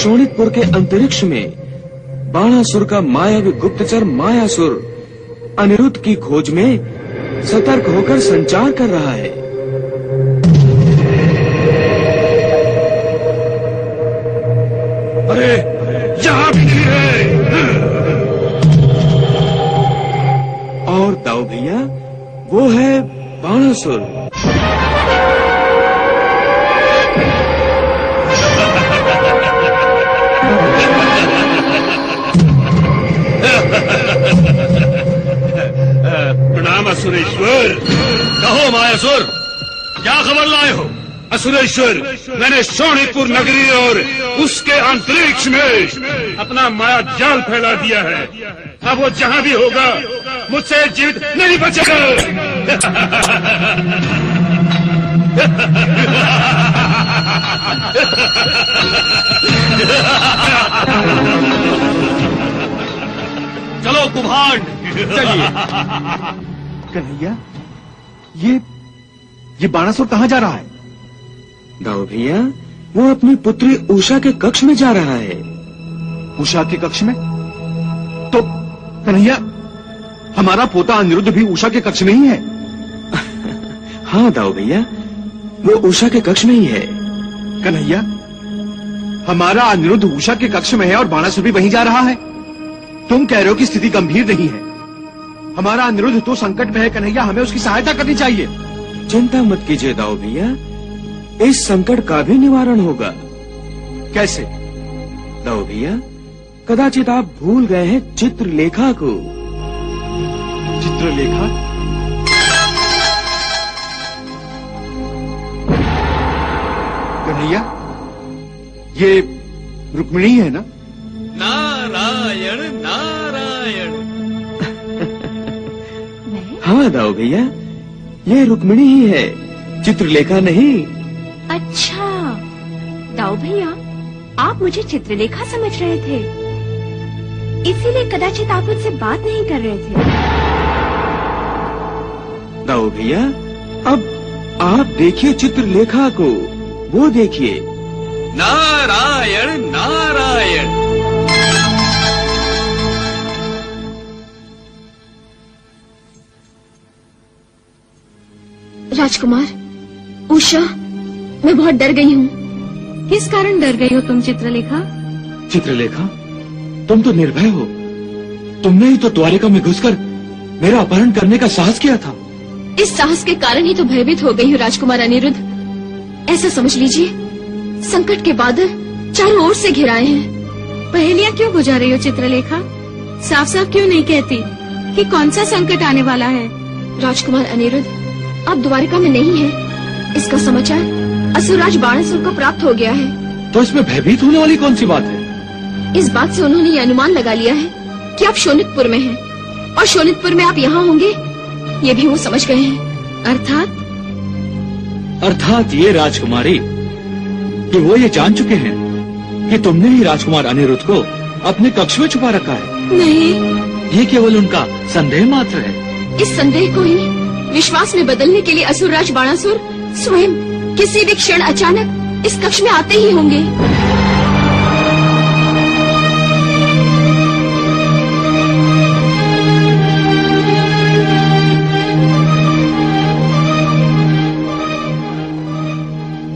शोणितपुर के अंतरिक्ष में बाणासुर का मायावी गुप्तचर मायासुर अनिरुद्ध की खोज में सतर्क होकर संचार कर रहा है। अरे यहाँ भी नहीं है। और दाऊ भैया वो है बाणासुर। प्रणाम असुरेश्वर। कहो मायासुर, क्या खबर लाए हो? असुरेश्वर, मैंने शोणितपुर नगरी और उसके अंतरिक्ष में अपना माया जाल फैला दिया है। अब वो जहाँ भी होगा मुझसे जीवित नहीं बचेगा। चलो कुभांड, चलिए। कन्हैया, ये बाणासुर कहाँ जा रहा है? दाऊ भैया वो अपनी पुत्री उषा के कक्ष में जा रहा है। उषा के कक्ष में? तो कन्हैया, हमारा पोता अनिरुद्ध भी उषा के कक्ष में ही है। हाँ दाऊ भैया, वो उषा के कक्ष में ही है। कन्हैया, हमारा अनिरुद्ध उषा के कक्ष में है और बाणासुर भी वहीं जा रहा है। तुम कह रहे हो कि स्थिति गंभीर नहीं है। हमारा अनिरुद्ध तो संकट में है कन्हैया, हमें उसकी सहायता करनी चाहिए। चिंता मत कीजिए दाऊ भैया, इस संकट का भी निवारण होगा। कैसे? दाऊ भैया, कदाचित आप भूल गए हैं चित्रलेखा को। चित्रलेखा? कन्हैया, ये रुक्मिणी है ना? नारायण नारायण। हाँ दाऊ भैया, ये रुक्मिणी ही है, चित्रलेखा नहीं। अच्छा, दाऊ भैया आप मुझे चित्रलेखा समझ रहे थे, इसीलिए कदाचित आप मुझसे बात नहीं कर रहे थे। दाऊ भैया अब आप देखिए चित्रलेखा को, वो देखिए। नारायण नारायण। राजकुमार, उषा, मैं बहुत डर गई हूँ। किस कारण डर गई हो तुम चित्रलेखा? चित्रलेखा, तुम तो निर्भय हो। तुमने ही तो द्वारिका में घुसकर मेरा अपहरण करने का साहस किया था। इस साहस के कारण ही तो भयभीत हो गई हूँ राजकुमार अनिरुद्ध। ऐसा समझ लीजिए, संकट के बादल चारों ओर से घिराए हैं। पहेलियाँ क्यों बुझा रही हो चित्रलेखा? साफ साफ क्यों नहीं कहती कि कौन सा संकट आने वाला है? राजकुमार अनिरुद्ध अब द्वारिका में नहीं है। इसका समाचार असुरराज बाणासुर को प्राप्त हो गया है। तो इसमें भयभीत होने वाली कौन सी बात है? इस बात से उन्होंने ये अनुमान लगा लिया है कि आप शोणितपुर में हैं और शोणितपुर में आप यहाँ होंगे, ये भी वो समझ गए हैं। अर्थात ये राजकुमारी कि वो ये जान चुके हैं कि तुमने ही राजकुमार अनिरुद्ध को अपने कक्ष में छुपा रखा है। नहीं, ये केवल उनका संदेह मात्र है। इस संदेह को ही विश्वास में बदलने के लिए असुरराज बाणासुर स्वयं किसी भी क्षण अचानक इस कक्ष में आते ही होंगे।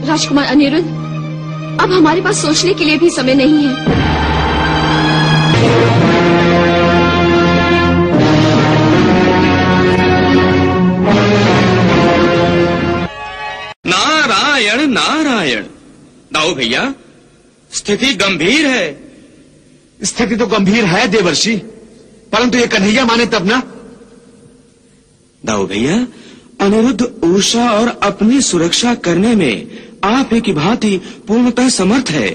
राजकुमार अनिरुद्ध, अब हमारे पास सोचने के लिए भी समय नहीं है। नारायण नारायण। दाऊ भैया, स्थिति गंभीर है। स्थिति तो गंभीर है देवर्षि, परंतु ये कन्हैया माने तब ना। दाऊ भैया, अनिरुद्ध उषा और अपनी सुरक्षा करने में आप ही की भांति पूर्णतः समर्थ है।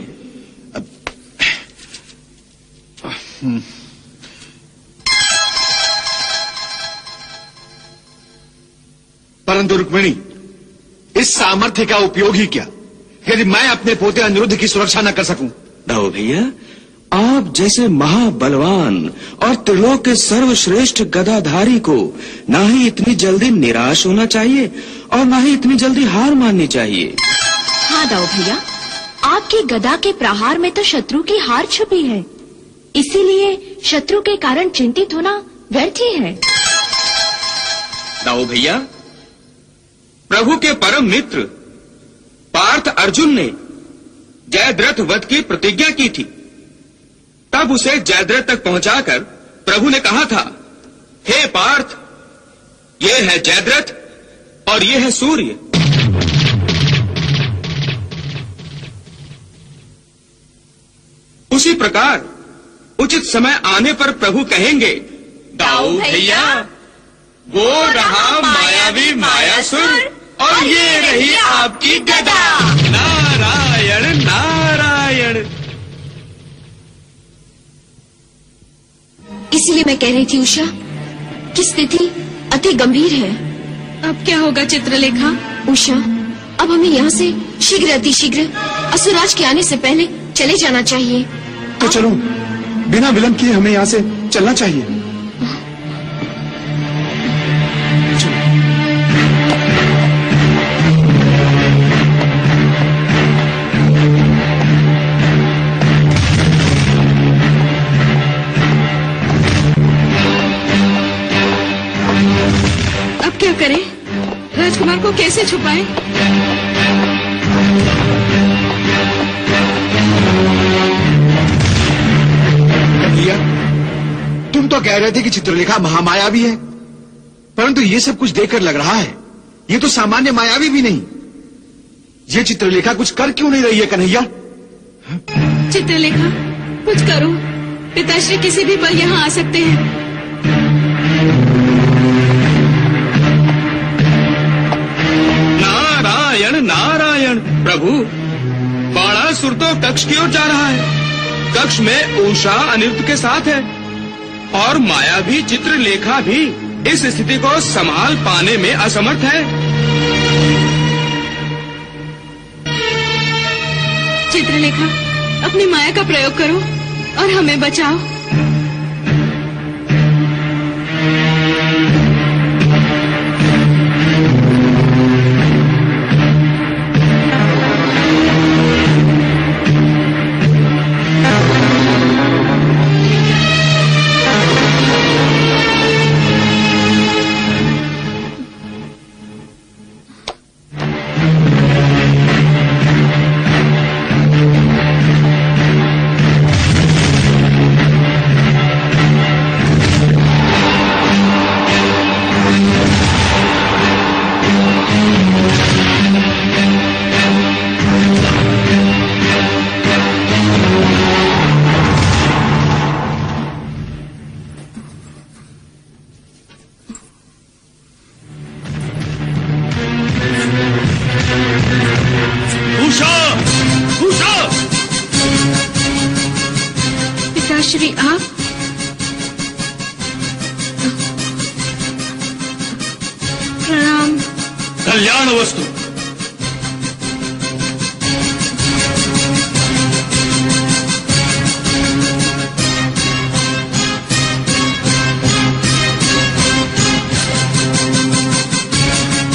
परंतु रुक्मिणी, इस सामर्थ्य का उपयोग ही क्या यदि मैं अपने पोते अनिरुद्ध की सुरक्षा न कर सकूं? दाऊ भैया, आप जैसे महाबलवान और त्रिलोक के सर्वश्रेष्ठ गदाधारी को ना ही इतनी जल्दी निराश होना चाहिए और ना ही इतनी जल्दी हार माननी चाहिए। हाँ दाऊ भैया, आप आपकी गदा के प्रहार में तो शत्रु की हार छुपी है, इसीलिए शत्रु के कारण चिंतित होना व्यर्थ ही है। दाऊ भैया, प्रभु के परम मित्र पार्थ अर्जुन ने जयद्रथ वध की प्रतिज्ञा की थी। तब उसे जयद्रथ तक पहुंचाकर प्रभु ने कहा था, हे पार्थ, ये है जयद्रथ और ये है सूर्य। उसी प्रकार उचित समय आने पर प्रभु कहेंगे, दाऊ भैया, वो रहा मायावी मायासुर और ये रही आपकी गदा। नारायण नारायण। इसीलिए मैं कह रही थी उषा कि स्थिति अति गंभीर है। अब क्या होगा चित्रलेखा? उषा, अब हमें यहाँ से शीघ्र अतिशीघ्र असुराज के आने से पहले चले जाना चाहिए। तो चलो, बिना विलंब किए हमें यहाँ से चलना चाहिए। अब क्या करें? राजकुमार को कैसे छुपाएं? भैया, तुम तो कह रहे थे कि चित्रलेखा महामायावी है, परंतु ये सब कुछ देखकर लग रहा है ये तो सामान्य मायावी भी नहीं। ये चित्रलेखा कुछ कर क्यों नहीं रही है कन्हैया? चित्रलेखा, कुछ करो। पिताश्री किसी भी पल यहाँ आ सकते हैं। नारायण नारायण। प्रभु, बाणासुर तो कक्ष की ओर जा रहा है। कक्ष में उषा अनिरुद्ध के साथ है और मायावी चित्रलेखा भी इस स्थिति को संभाल पाने में असमर्थ है। चित्रलेखा, अपनी माया का प्रयोग करो और हमें बचाओ। पिताश्री, आप? प्रणाम। कल्याण वस्तु।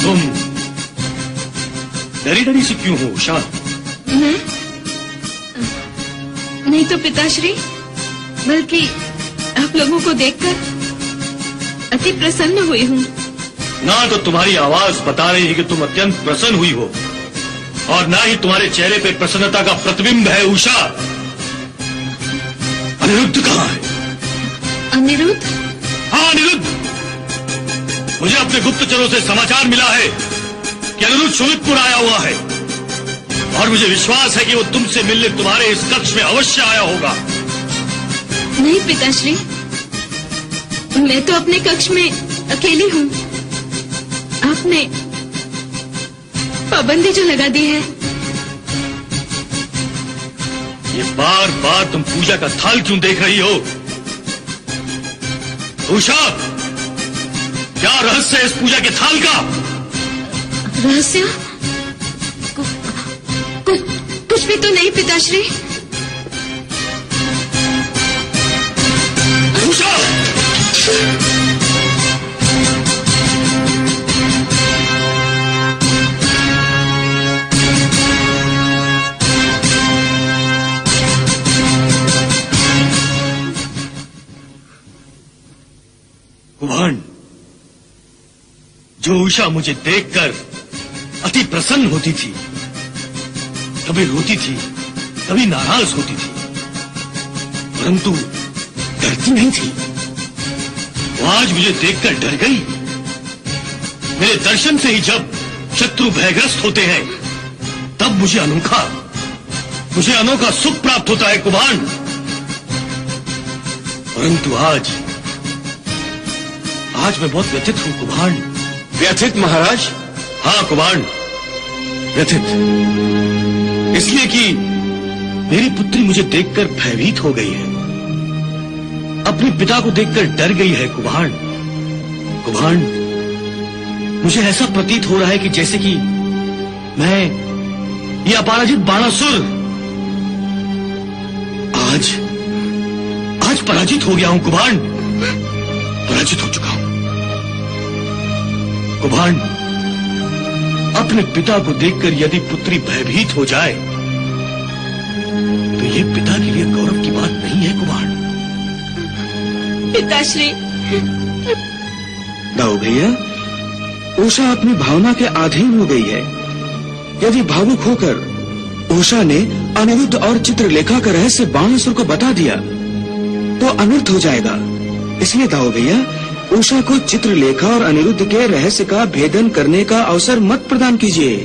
तुम डरी डरी सी क्यों हो उषा? नहीं तो पिताश्री, बल्कि आप लोगों को देखकर अति प्रसन्न हुई हूँ। ना तो तुम्हारी आवाज बता रही है कि तुम अत्यंत प्रसन्न हुई हो, और ना ही तुम्हारे चेहरे पे प्रसन्नता का प्रतिबिंब है। उषा, अनिरुद्ध कहाँ है? अनिरुद्ध? हाँ, अनिरुद्ध। मुझे अपने गुप्तचरों से समाचार मिला है कि अनिरुद्ध शोणितपुर आया हुआ है, और मुझे विश्वास है कि वो तुमसे मिलने तुम्हारे इस कक्ष में अवश्य आया होगा। नहीं पिताश्री, मैं तो अपने कक्ष में अकेली हूँ। आपने पाबंदी जो लगा दी है। ये बार बार तुम पूजा का थाल क्यों देख रही हो? उषा, क्या रहस्य है इस पूजा के थाल का? रहस्य? कुछ भी तो नहीं पिताश्री। उषा! जो उषा मुझे देखकर अति प्रसन्न होती थी, कभी रोती थी, कभी नाराज होती थी, परंतु डरती नहीं थी। वो आज मुझे देखकर डर गई। मेरे दर्शन से ही जब शत्रु भयग्रस्त होते हैं, तब मुझे अनोखा सुख प्राप्त होता है कुभांड। परंतु आज मैं बहुत व्यथित हूं कुभांड। व्यथित महाराज? हाँ कुभांड, व्यथित। इसलिए कि मेरी पुत्री मुझे देखकर भयभीत हो गई है, अपने पिता को देखकर डर गई है कुभांड। कुभांड, मुझे ऐसा प्रतीत हो रहा है कि जैसे कि मैं ये अपराजित बाणासुर आज पराजित हो गया हूं कुभांड, पराजित हो चुका हूं। कुभांड, अपने पिता को देखकर यदि पुत्री भयभीत हो जाए तो ये पिता के लिए गौरव की बात नहीं है कुभांड। पिताश्री। दाऊ भैया, उषा अपनी भावना के अधीन हो गई है। यदि भावुक होकर उषा ने अनिरुद्ध और चित्रलेखा का रहस्य बाणासुर को बता दिया तो अनर्थ हो जाएगा। इसलिए दाऊ भैया, उषा को चित्रलेखा और अनिरुद्ध के रहस्य का भेदन करने का अवसर मत प्रदान कीजिए।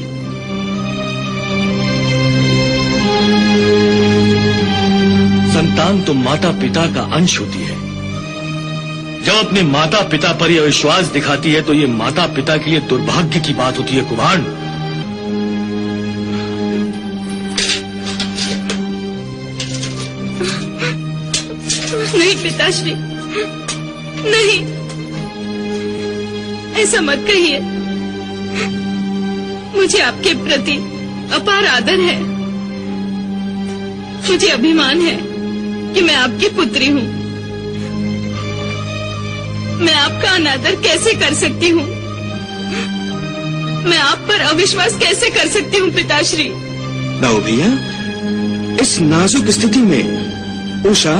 संतान तो माता पिता का अंश होती है। जब अपने माता पिता पर यह विश्वास दिखाती है तो ये माता पिता के लिए दुर्भाग्य की बात होती है कुभांड। नहीं पिताश्री, नहीं, ऐसा मत कहिए। मुझे आपके प्रति अपार आदर है। मुझे अभिमान है कि मैं आपकी पुत्री हूँ। मैं आपका अनादर कैसे कर सकती हूँ? मैं आप पर अविश्वास कैसे कर सकती हूँ पिताश्री? दाऊ भैया, इस नाजुक स्थिति में उषा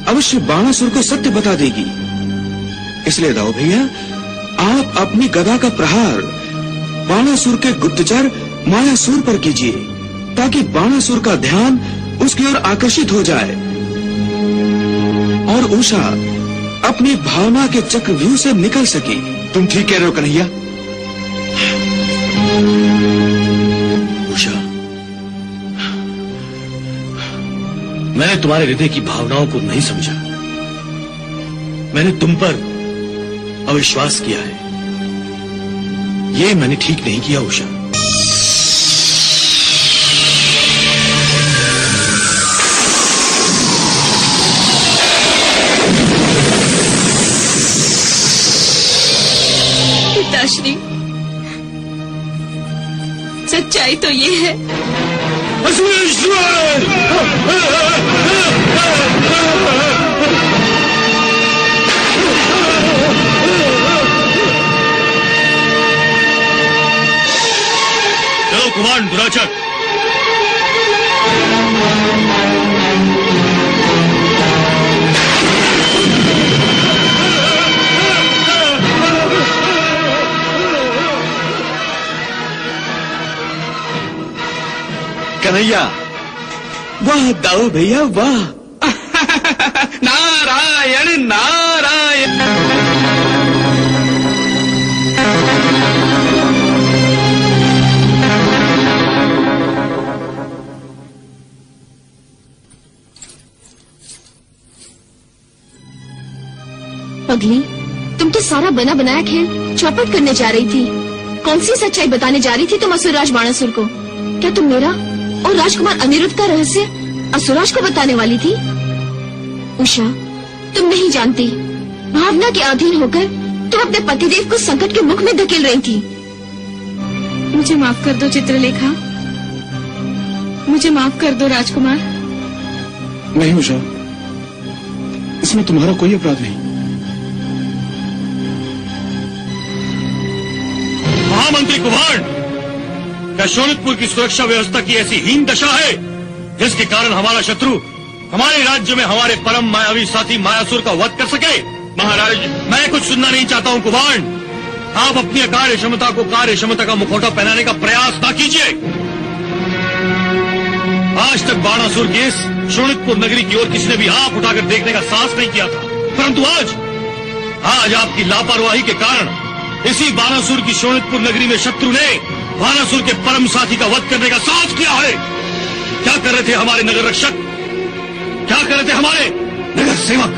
अवश्य बाणासुर को सत्य बता देगी। इसलिए दाऊ भैया, आप अपनी गदा का प्रहार बाणासुर के गुप्तचर मायासुर पर कीजिए ताकि बाणासुर का ध्यान उसकी ओर आकर्षित हो जाए और उषा अपनी भावना के चक्रव्यूह से निकल सके। तुम ठीक कह रहे हो कन्हैया। उषा, मैंने तुम्हारे हृदय की भावनाओं को नहीं समझा। मैंने तुम पर अविश्वास किया है। ये मैंने ठीक नहीं किया उषा। पिताश्री, सच्चाई तो ये है। असुरेश्वर! चलो कुमार दुराचक। कन्हैया, वाह दाऊ भैया वाह। नारायण नारायण। पगली, तुम तो सारा बना बनाया खेल चौपट करने जा रही थी। कौन सी सच्चाई बताने जा रही थी तुम असुरराज बाणासुर को? क्या तुम मेरा और राजकुमार अनिरुद्ध का रहस्य असुरराज को बताने वाली थी? उषा, तुम नहीं जानती, भावना के अधीन होकर तुम अपने पतिदेव को संकट के मुख में धकेल रही थी। मुझे माफ कर दो चित्रलेखा, मुझे माफ कर दो राजकुमार। नहीं उषा, इसमें तुम्हारा कोई अपराध नहीं। महामंत्री कुभांड, क्या शोणितपुर की सुरक्षा व्यवस्था की ऐसी हीन दशा है जिसके कारण हमारा शत्रु हमारे राज्य में हमारे परम मायावी साथी मायासुर का वध कर सके? महाराज, मैं कुछ सुनना नहीं चाहता हूँ कुभांड। आप अपनी कार्य क्षमता को कार्य क्षमता का मुखौटा पहनाने का प्रयास ना कीजिए। आज तक बाणासुर की इस शोणितपुर नगरी की ओर किसी ने भी आंख उठाकर देखने का साहस नहीं किया था, परंतु आज आपकी लापरवाही के कारण इसी बाणासुर की शोणितपुर नगरी में शत्रु ने बाणासुर के परम साथी का वध करने का साहस किया है। क्या कर रहे थे हमारे नगर रक्षक, क्या कर रहे थे हमारे नगर सेवक?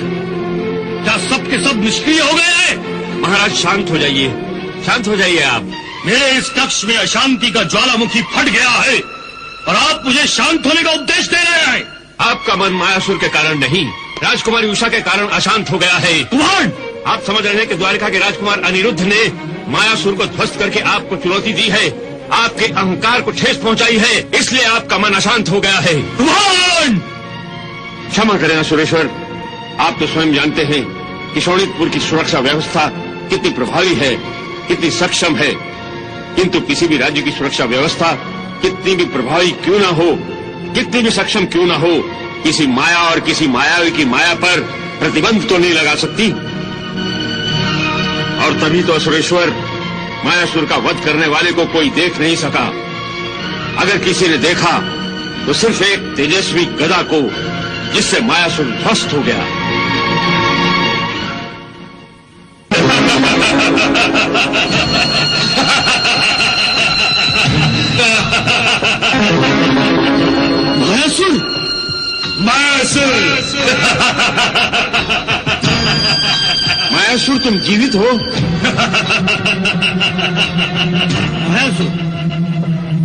क्या सब के सब निष्क्रिय हो गए हैं? महाराज शांत हो जाइए, शांत हो जाइए आप। मेरे इस कक्ष में अशांति का ज्वालामुखी फट गया है और आप मुझे शांत होने का उपदेश दे रहे हैं। आपका मन मायासुर के कारण नहीं, राजकुमारी उषा के कारण अशांत हो गया है। कुमार, आप समझ रहे हैं कि द्वारिका के राजकुमार अनिरुद्ध ने मायासुर को ध्वस्त करके आपको चुनौती दी है, आपके अहंकार को ठेस पहुंचाई है, इसलिए आपका मन अशांत हो गया है। क्षमा करें असुरेश्वर, आप तो स्वयं जानते हैं कि शोणितपुर की सुरक्षा व्यवस्था कितनी प्रभावी है, कितनी सक्षम है, किंतु किसी भी राज्य की सुरक्षा व्यवस्था कितनी भी प्रभावी क्यों ना हो, कितनी भी सक्षम क्यों ना हो, किसी माया और किसी मायावी की माया पर प्रतिबंध तो नहीं लगा सकती। और तभी तो असुरेश्वर मायासुर का वध करने वाले को कोई देख नहीं सका। अगर किसी ने देखा तो सिर्फ एक तेजस्वी गदा को, जिससे मायासुर ध्वस्त हो गया। मायासुर, मायासुर, मायासुर तुम जीवित हो? मायासुर,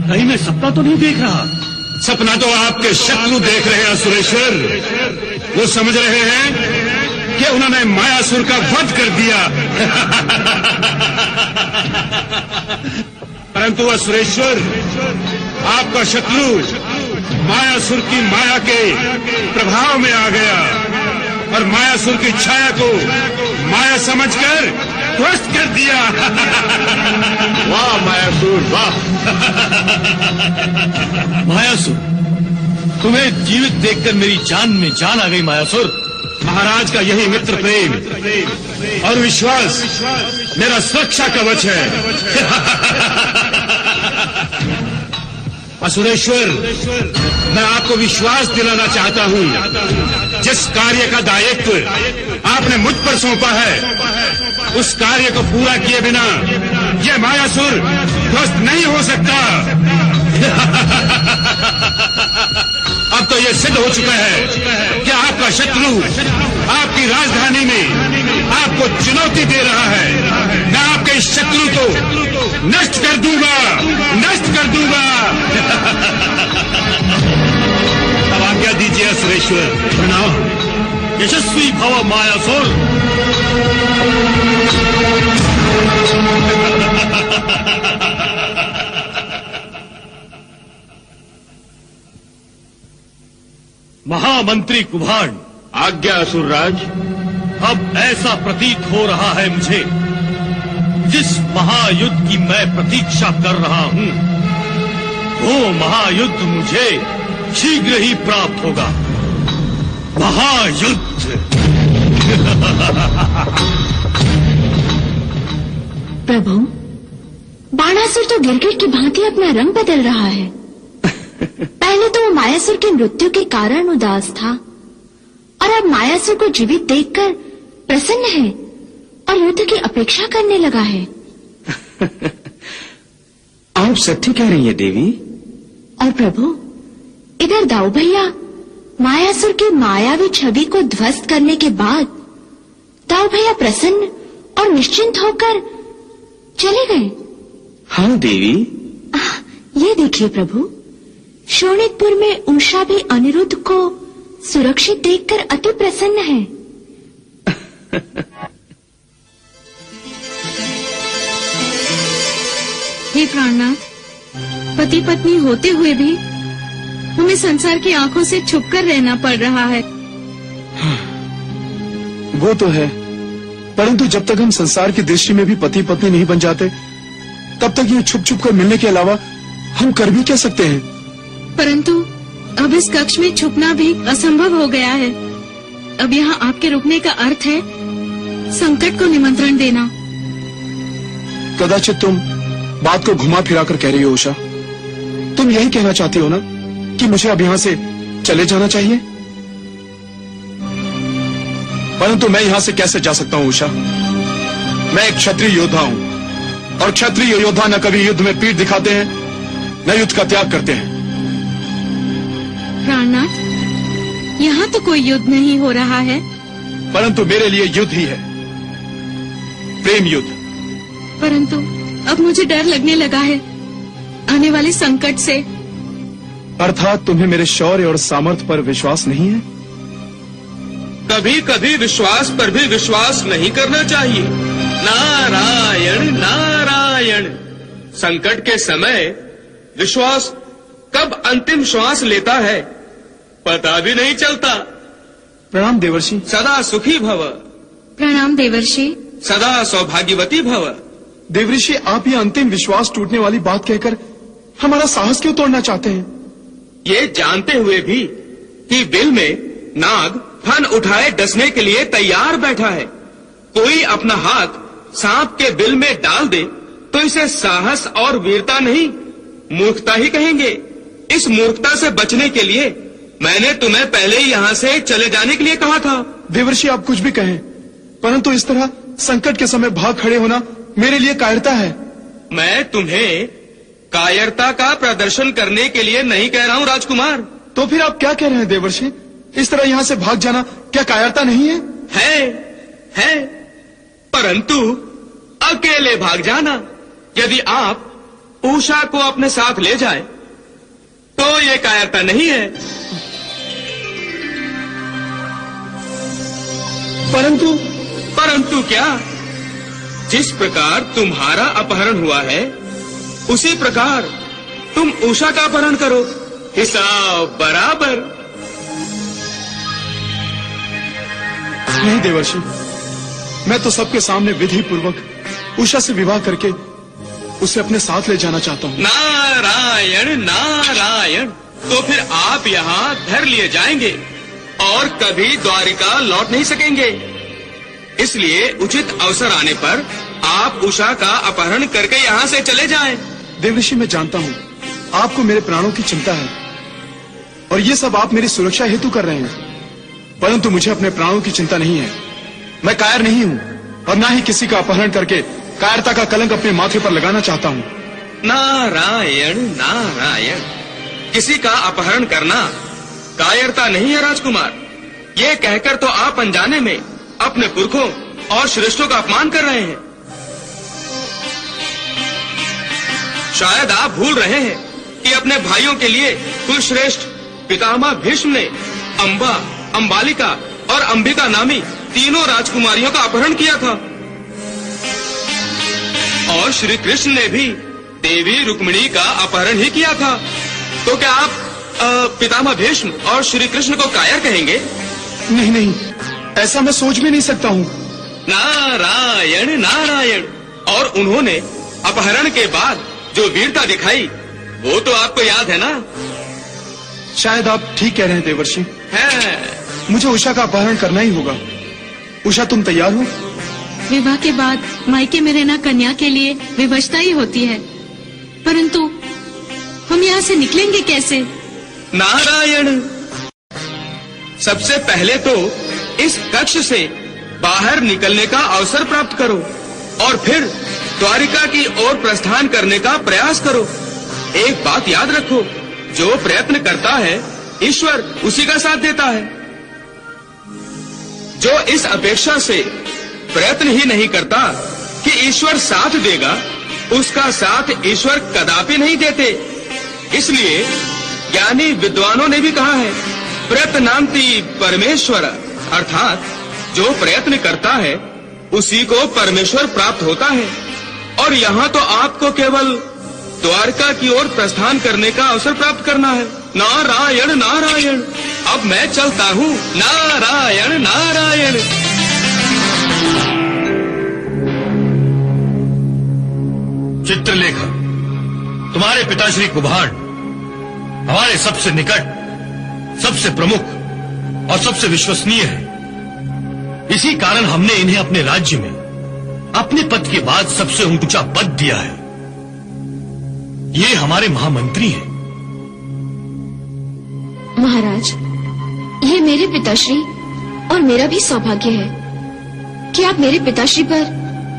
कहीं मैं सपना तो नहीं देख रहा? सपना तो आपके शत्रु देख रहे हैं असुरेश्वर। वो समझ रहे हैं कि उन्होंने मायासुर का वध कर दिया। परंतु असुरेश्वर, आपका शत्रु मायासुर की माया के प्रभाव में आ गया और मायासुर की छाया को माया समझकर ध्वस्त कर दिया। वाह मायासुर, वाह। मायासुर, तुम्हें जीवित देखकर मेरी जान में जान आ गई मायासुर। महाराज का यही मित्र प्रेम और विश्वास मेरा सुरक्षा कवच है। असुरेश्वर, मैं आपको विश्वास दिलाना चाहता हूँ, जिस कार्य का दायित्व आपने मुझ पर सौंपा है, उस कार्य को पूरा किए बिना यह मायासुर ध्वस्त नहीं हो सकता। अब तो यह सिद्ध हो चुका है कि आपका शत्रु आपकी राजधानी में आपको चुनौती दे रहा है। मैं आपके इस शत्रु को नष्ट कर दूंगा, नष्ट कर दूंगा। अब आज्ञा दीजिए असुरेश्वर। प्रणाम। यशस्वी भव मायासुर। महामंत्री कुभाण। आज्ञा असुरराज। अब ऐसा प्रतीत हो रहा है मुझे, जिस महायुद्ध की मैं प्रतीक्षा कर रहा हूं, वो महायुद्ध मुझे शीघ्र ही प्राप्त होगा। महायुद्ध। प्रभु, बाणासुर तो गिरगिट की भांति अपना रंग बदल रहा है। पहले तो वो मायासुर की मृत्यु के कारण उदास था और अब मायासुर को जीवित देखकर प्रसन्न है और युद्ध की अपेक्षा करने लगा है। आप सत्य कह रही हैं देवी। और प्रभु, इधर दाऊ भैया मायासुर की मायावी छवि को ध्वस्त करने के बाद दाऊ भैया प्रसन्न और निश्चिंत होकर चले गए। हाँ देवी। ये देखिए प्रभु, शोणितपुर में उषा भी अनिरुद्ध को सुरक्षित देखकर अति प्रसन्न है। हे प्राणनाथ, पति पत्नी होते हुए भी हमें संसार की आंखों से छुपकर रहना पड़ रहा है। वो तो है, परंतु जब तक हम संसार की दृष्टि में भी पति पत्नी नहीं बन जाते, तब तक ये छुप छुप कर मिलने के अलावा हम कर भी क्या सकते हैं? परंतु अब इस कक्ष में छुपना भी असंभव हो गया है। अब यहाँ आपके रुकने का अर्थ है संकट को निमंत्रण देना। कदाचित तुम बात को घुमा फिरा कर कह रही हो उषा। तुम यही कहना चाहती हो ना कि मुझे अब यहां से चले जाना चाहिए? परंतु मैं यहां से कैसे जा सकता हूं उषा? मैं एक क्षत्रिय योद्धा हूं और क्षत्रिय योद्धा न कभी युद्ध में पीठ दिखाते हैं न युद्ध का त्याग करते हैं। प्राणनाथ, यहाँ तो कोई युद्ध नहीं हो रहा है। परंतु मेरे लिए युद्ध ही है, प्रेम युद्ध। परंतु अब मुझे डर लगने लगा है आने वाले संकट से। अर्थात तुम्हें मेरे शौर्य और सामर्थ्य पर विश्वास नहीं है? कभी कभी विश्वास पर भी विश्वास नहीं करना चाहिए। नारायण नारायण। संकट के समय विश्वास कब अंतिम श्वास लेता है पता भी नहीं चलता। प्रणाम देवर्षि। सदा सुखी भव। प्रणाम देवर्षि। सदा सौभाग्यवती भव। देवर्षि, आप ये अंतिम विश्वास टूटने वाली बात कहकर हमारा साहस क्यों तोड़ना चाहते हैं? ये जानते हुए भी कि बिल में नाग फन उठाए डसने के लिए तैयार बैठा है। कोई अपना हाथ सांप के बिल में डाल दे तो इसे साहस और वीरता नहीं, मूर्खता ही कहेंगे। इस मूर्खता से बचने के लिए मैंने तुम्हें पहले ही यहाँ से चले जाने के लिए कहा था। देवर्षि, आप कुछ भी कहें, परंतु इस तरह संकट के समय भाग खड़े होना मेरे लिए कायरता है। मैं तुम्हें कायरता का प्रदर्शन करने के लिए नहीं कह रहा हूँ राजकुमार। तो फिर आप क्या कह रहे हैं देवर्षि? इस तरह यहाँ से भाग जाना क्या कायरता नहीं है? है, परंतु अकेले भाग जाना। यदि आप उषा को अपने साथ ले जाए तो ये कायरता नहीं है। परंतु क्या? जिस प्रकार तुम्हारा अपहरण हुआ है उसी प्रकार तुम उषा का अपहरण करो, हिसाब बराबर। नहीं देवर्षि, मैं तो सबके सामने विधि पूर्वक उषा से विवाह करके उसे अपने साथ ले जाना चाहता हूँ। नारायण नारायण। तो फिर आप यहाँ धर लिए जाएंगे और कभी द्वारिका लौट नहीं सकेंगे। इसलिए उचित अवसर आने पर आप उषा का अपहरण करके यहाँ से चले जाएं। देवर्षि, मैं जानता हूँ आपको मेरे प्राणों की चिंता है और ये सब आप मेरी सुरक्षा हेतु कर रहे हैं, परंतु मुझे अपने प्राणों की चिंता नहीं है। मैं कायर नहीं हूँ और ना ही किसी का अपहरण करके कायरता का कलंक अपने माथे पर लगाना चाहता हूँ। नारायण नारायण। किसी का अपहरण करना कायरता नहीं है राजकुमार। ये कहकर तो आप अनजाने में अपने पुरखों और श्रेष्ठों का अपमान कर रहे हैं। शायद आप भूल रहे हैं कि अपने भाइयों के लिए कुलश्रेष्ठ पितामह भीष्म ने अंबा, अंबालिका और अंबिका नामी तीनों राजकुमारियों का अपहरण किया था और श्री कृष्ण ने भी देवी रुक्मिणी का अपहरण ही किया था। तो क्या आप पितामह भीष्म और श्री कृष्ण को कायर कहेंगे? नहीं, ऐसा मैं सोच भी नहीं सकता हूँ। नारायण नारायण। और उन्होंने अपहरण के बाद जो वीरता दिखाई वो तो आपको याद है ना? शायद आप ठीक कह रहे हैं देवर्षि। है। मुझे उषा का अपहरण करना ही होगा। उषा, तुम तैयार हो? विवाह के बाद मायके में रहना कन्या के लिए विवशता ही होती है, परंतु हम यहाँ से निकलेंगे कैसे? नारायण। सबसे पहले तो इस कक्ष से बाहर निकलने का अवसर प्राप्त करो और फिर द्वारिका की ओर प्रस्थान करने का प्रयास करो। एक बात याद रखो, जो प्रयत्न करता है ईश्वर उसी का साथ देता है। जो इस अपेक्षा से प्रयत्न ही नहीं करता कि ईश्वर साथ देगा, उसका साथ ईश्वर कदापि नहीं देते। इसलिए ज्ञानी विद्वानों ने भी कहा है, प्रयत्नांति परमेश्वर, अर्थात जो प्रयत्न करता है उसी को परमेश्वर प्राप्त होता है। और यहाँ तो आपको केवल द्वारका की ओर प्रस्थान करने का अवसर प्राप्त करना है। नारायण नारायण। अब मैं चलता हूँ। नारायण नारायण। चित्रलेखा, तुम्हारे पिताश्री कुभांड हमारे सबसे निकट, सबसे प्रमुख और सबसे विश्वसनीय है। इसी कारण हमने इन्हें अपने राज्य में अपने पद के बाद सबसे ऊंचा पद दिया है। ये हमारे महामंत्री हैं। महाराज, ये मेरे पिताश्री और मेरा भी सौभाग्य है कि आप मेरे पिताश्री पर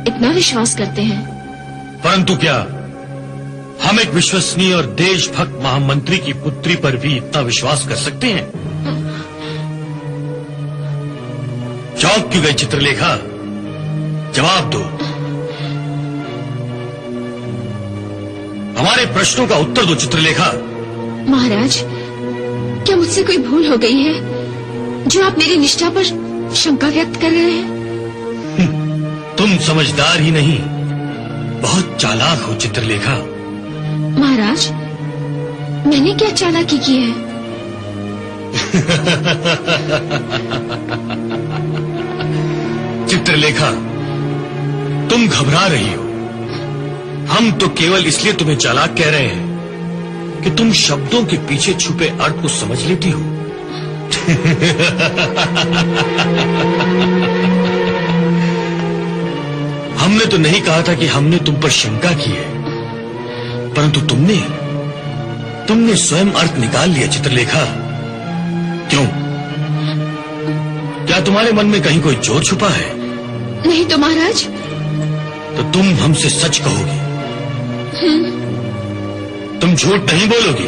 इतना विश्वास करते हैं। परंतु क्या हम एक विश्वसनीय और देशभक्त महामंत्री की पुत्री पर भी इतना विश्वास कर सकते हैं? चौंक क्यों गई चित्रलेखा? जवाब दो। हमारे प्रश्नों का उत्तर दो चित्रलेखा। महाराज, क्या मुझसे कोई भूल हो गई है जो आप मेरी निष्ठा पर शंका व्यक्त कर रहे हैं? तुम समझदार ही नहीं, बहुत चालाक हो चित्रलेखा। महाराज, मैंने क्या चालाकी की है? चित्रलेखा, तुम घबरा रही हो। हम तो केवल इसलिए तुम्हें चालाक कह रहे हैं कि तुम शब्दों के पीछे छुपे अर्थ को समझ लेती हो। हमने तो नहीं कहा था कि हमने तुम पर शंका की है, परंतु तुमने स्वयं अर्थ निकाल लिया चित्रलेखा। क्यों? क्या तुम्हारे मन में कहीं कोई चोर छुपा है? नहीं तो महाराज। तो तुम हमसे सच कहोगी? तुम झूठ नहीं बोलोगी?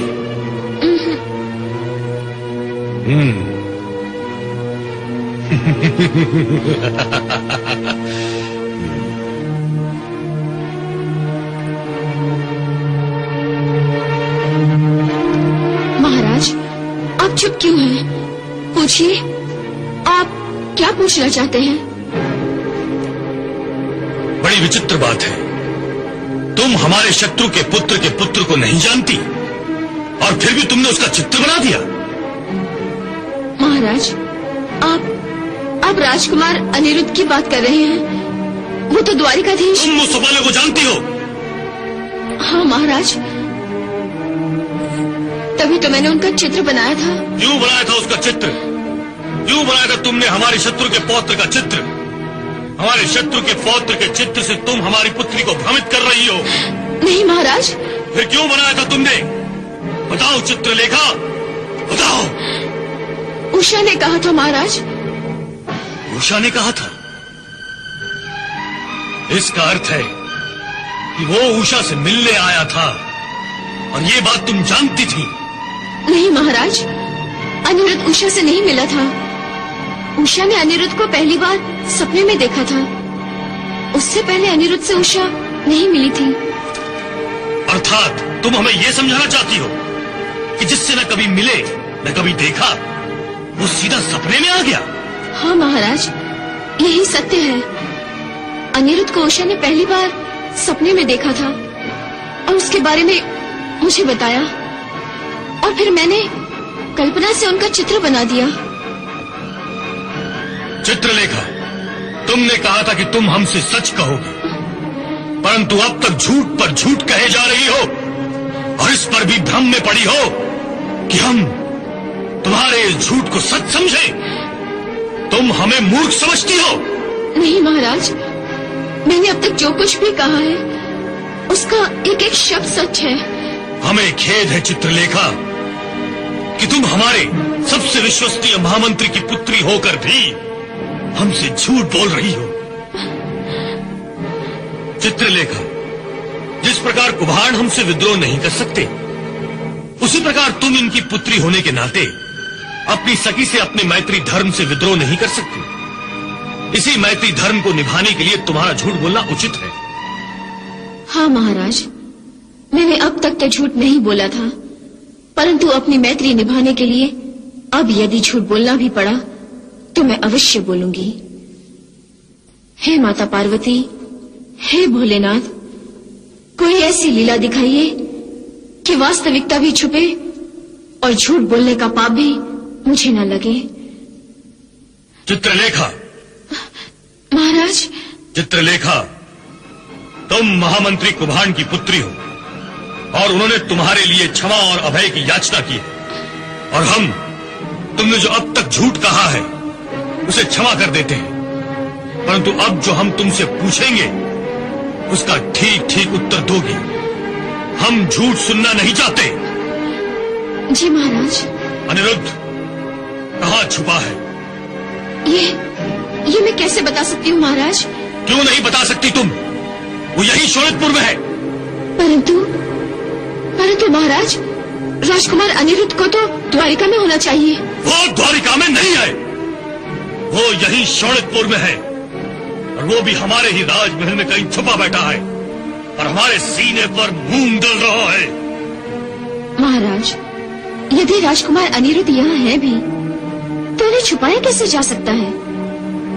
महाराज, आप चुप क्यों हैं? पूछिए, आप क्या पूछना चाहते हैं? बड़ी विचित्र बात है, तुम हमारे शत्रु के पुत्र को नहीं जानती और फिर भी तुमने उसका चित्र बना दिया। महाराज, आप राजकुमार अनिरुद्ध की बात कर रहे हैं? वो तो द्वारिकाधीश। तुम उस वाले को जानती हो? हाँ महाराज, तभी तो मैंने उनका चित्र बनाया था। क्यों बनाया था उसका चित्र? क्यों बनाया था तुमने हमारे शत्रु के पौत्र का चित्र? हमारे शत्रु के पौत्र के चित्र से तुम हमारी पुत्री को भ्रमित कर रही हो। नहीं महाराज। फिर क्यों बनाया था तुमने? बताओ चित्रलेखा, बताओ। उषा ने कहा था महाराज। उषा ने कहा था? इसका अर्थ है कि वो उषा से मिलने आया था और ये बात तुम जानती थी? नहीं महाराज, अनिरुद्ध उषा से नहीं मिला था। उषा ने अनिरुद्ध को पहली बार सपने में देखा था। उससे पहले अनिरुद्ध से उषा नहीं मिली थी। अर्थात तुम हमें यह समझाना चाहती हो कि जिससे न कभी मिले न कभी देखा, वो सीधा सपने में आ गया? हाँ महाराज, यही सत्य है। अनिरुद्ध को उषा ने पहली बार सपने में देखा था और उसके बारे में मुझे बताया और फिर मैंने कल्पना से उनका चित्र बना दिया। चित्रलेखा, तुमने कहा था कि तुम हमसे सच कहोगी, परंतु अब तक झूठ पर झूठ कहे जा रही हो और इस पर भी भ्रम में पड़ी हो कि हम तुम्हारे इस झूठ को सच समझें। तुम हमें मूर्ख समझती हो? नहीं महाराज, मैंने अब तक जो कुछ भी कहा है उसका एक एक शब्द सच है। हमें खेद है चित्रलेखा कि तुम हमारे सबसे विश्वसनीय महामंत्री की पुत्री होकर भी हमसे झूठ बोल रही हो। चित्रलेखा, जिस प्रकार कुम्हार हमसे विद्रोह नहीं कर सकते, उसी प्रकार तुम इनकी पुत्री होने के नाते अपनी सखी से अपने मैत्री धर्म से विद्रोह नहीं कर सकती। इसी मैत्री धर्म को निभाने के लिए तुम्हारा झूठ बोलना उचित है। हाँ महाराज, मैंने अब तक तो झूठ नहीं बोला था, परंतु अपनी मैत्री निभाने के लिए अब यदि झूठ बोलना भी पड़ा तो मैं अवश्य बोलूंगी। हे माता पार्वती, हे भोलेनाथ, कोई ऐसी लीला दिखाइए कि वास्तविकता भी छुपे और झूठ बोलने का पाप भी मुझे न लगे। चित्रलेखा। महाराज। चित्रलेखा, तुम महामंत्री कुम्हार की पुत्री हो और उन्होंने तुम्हारे लिए क्षमा और अभय की याचना की है और हम तुमने जो अब तक झूठ कहा है उसे क्षमा कर देते हैं। परंतु अब जो हम तुमसे पूछेंगे उसका ठीक ठीक उत्तर दोगी। हम झूठ सुनना नहीं चाहते। जी महाराज। अनिरुद्ध कहाँ छुपा है? ये मैं कैसे बता सकती हूँ महाराज? क्यों नहीं बता सकती तुम? वो यही शोणितपुर में है। परंतु महाराज, राजकुमार अनिरुद्ध को तो द्वारिका में होना चाहिए। वो द्वारिका में नहीं है, वो यही शोणितपुर में है, और वो भी हमारे ही राजमहल में कहीं छुपा बैठा है और हमारे सीने पर मूंग डल रहा है। महाराज, यदि राजकुमार अनिरुद्ध यहाँ है भी तो उन्हें छुपाया कैसे जा सकता है?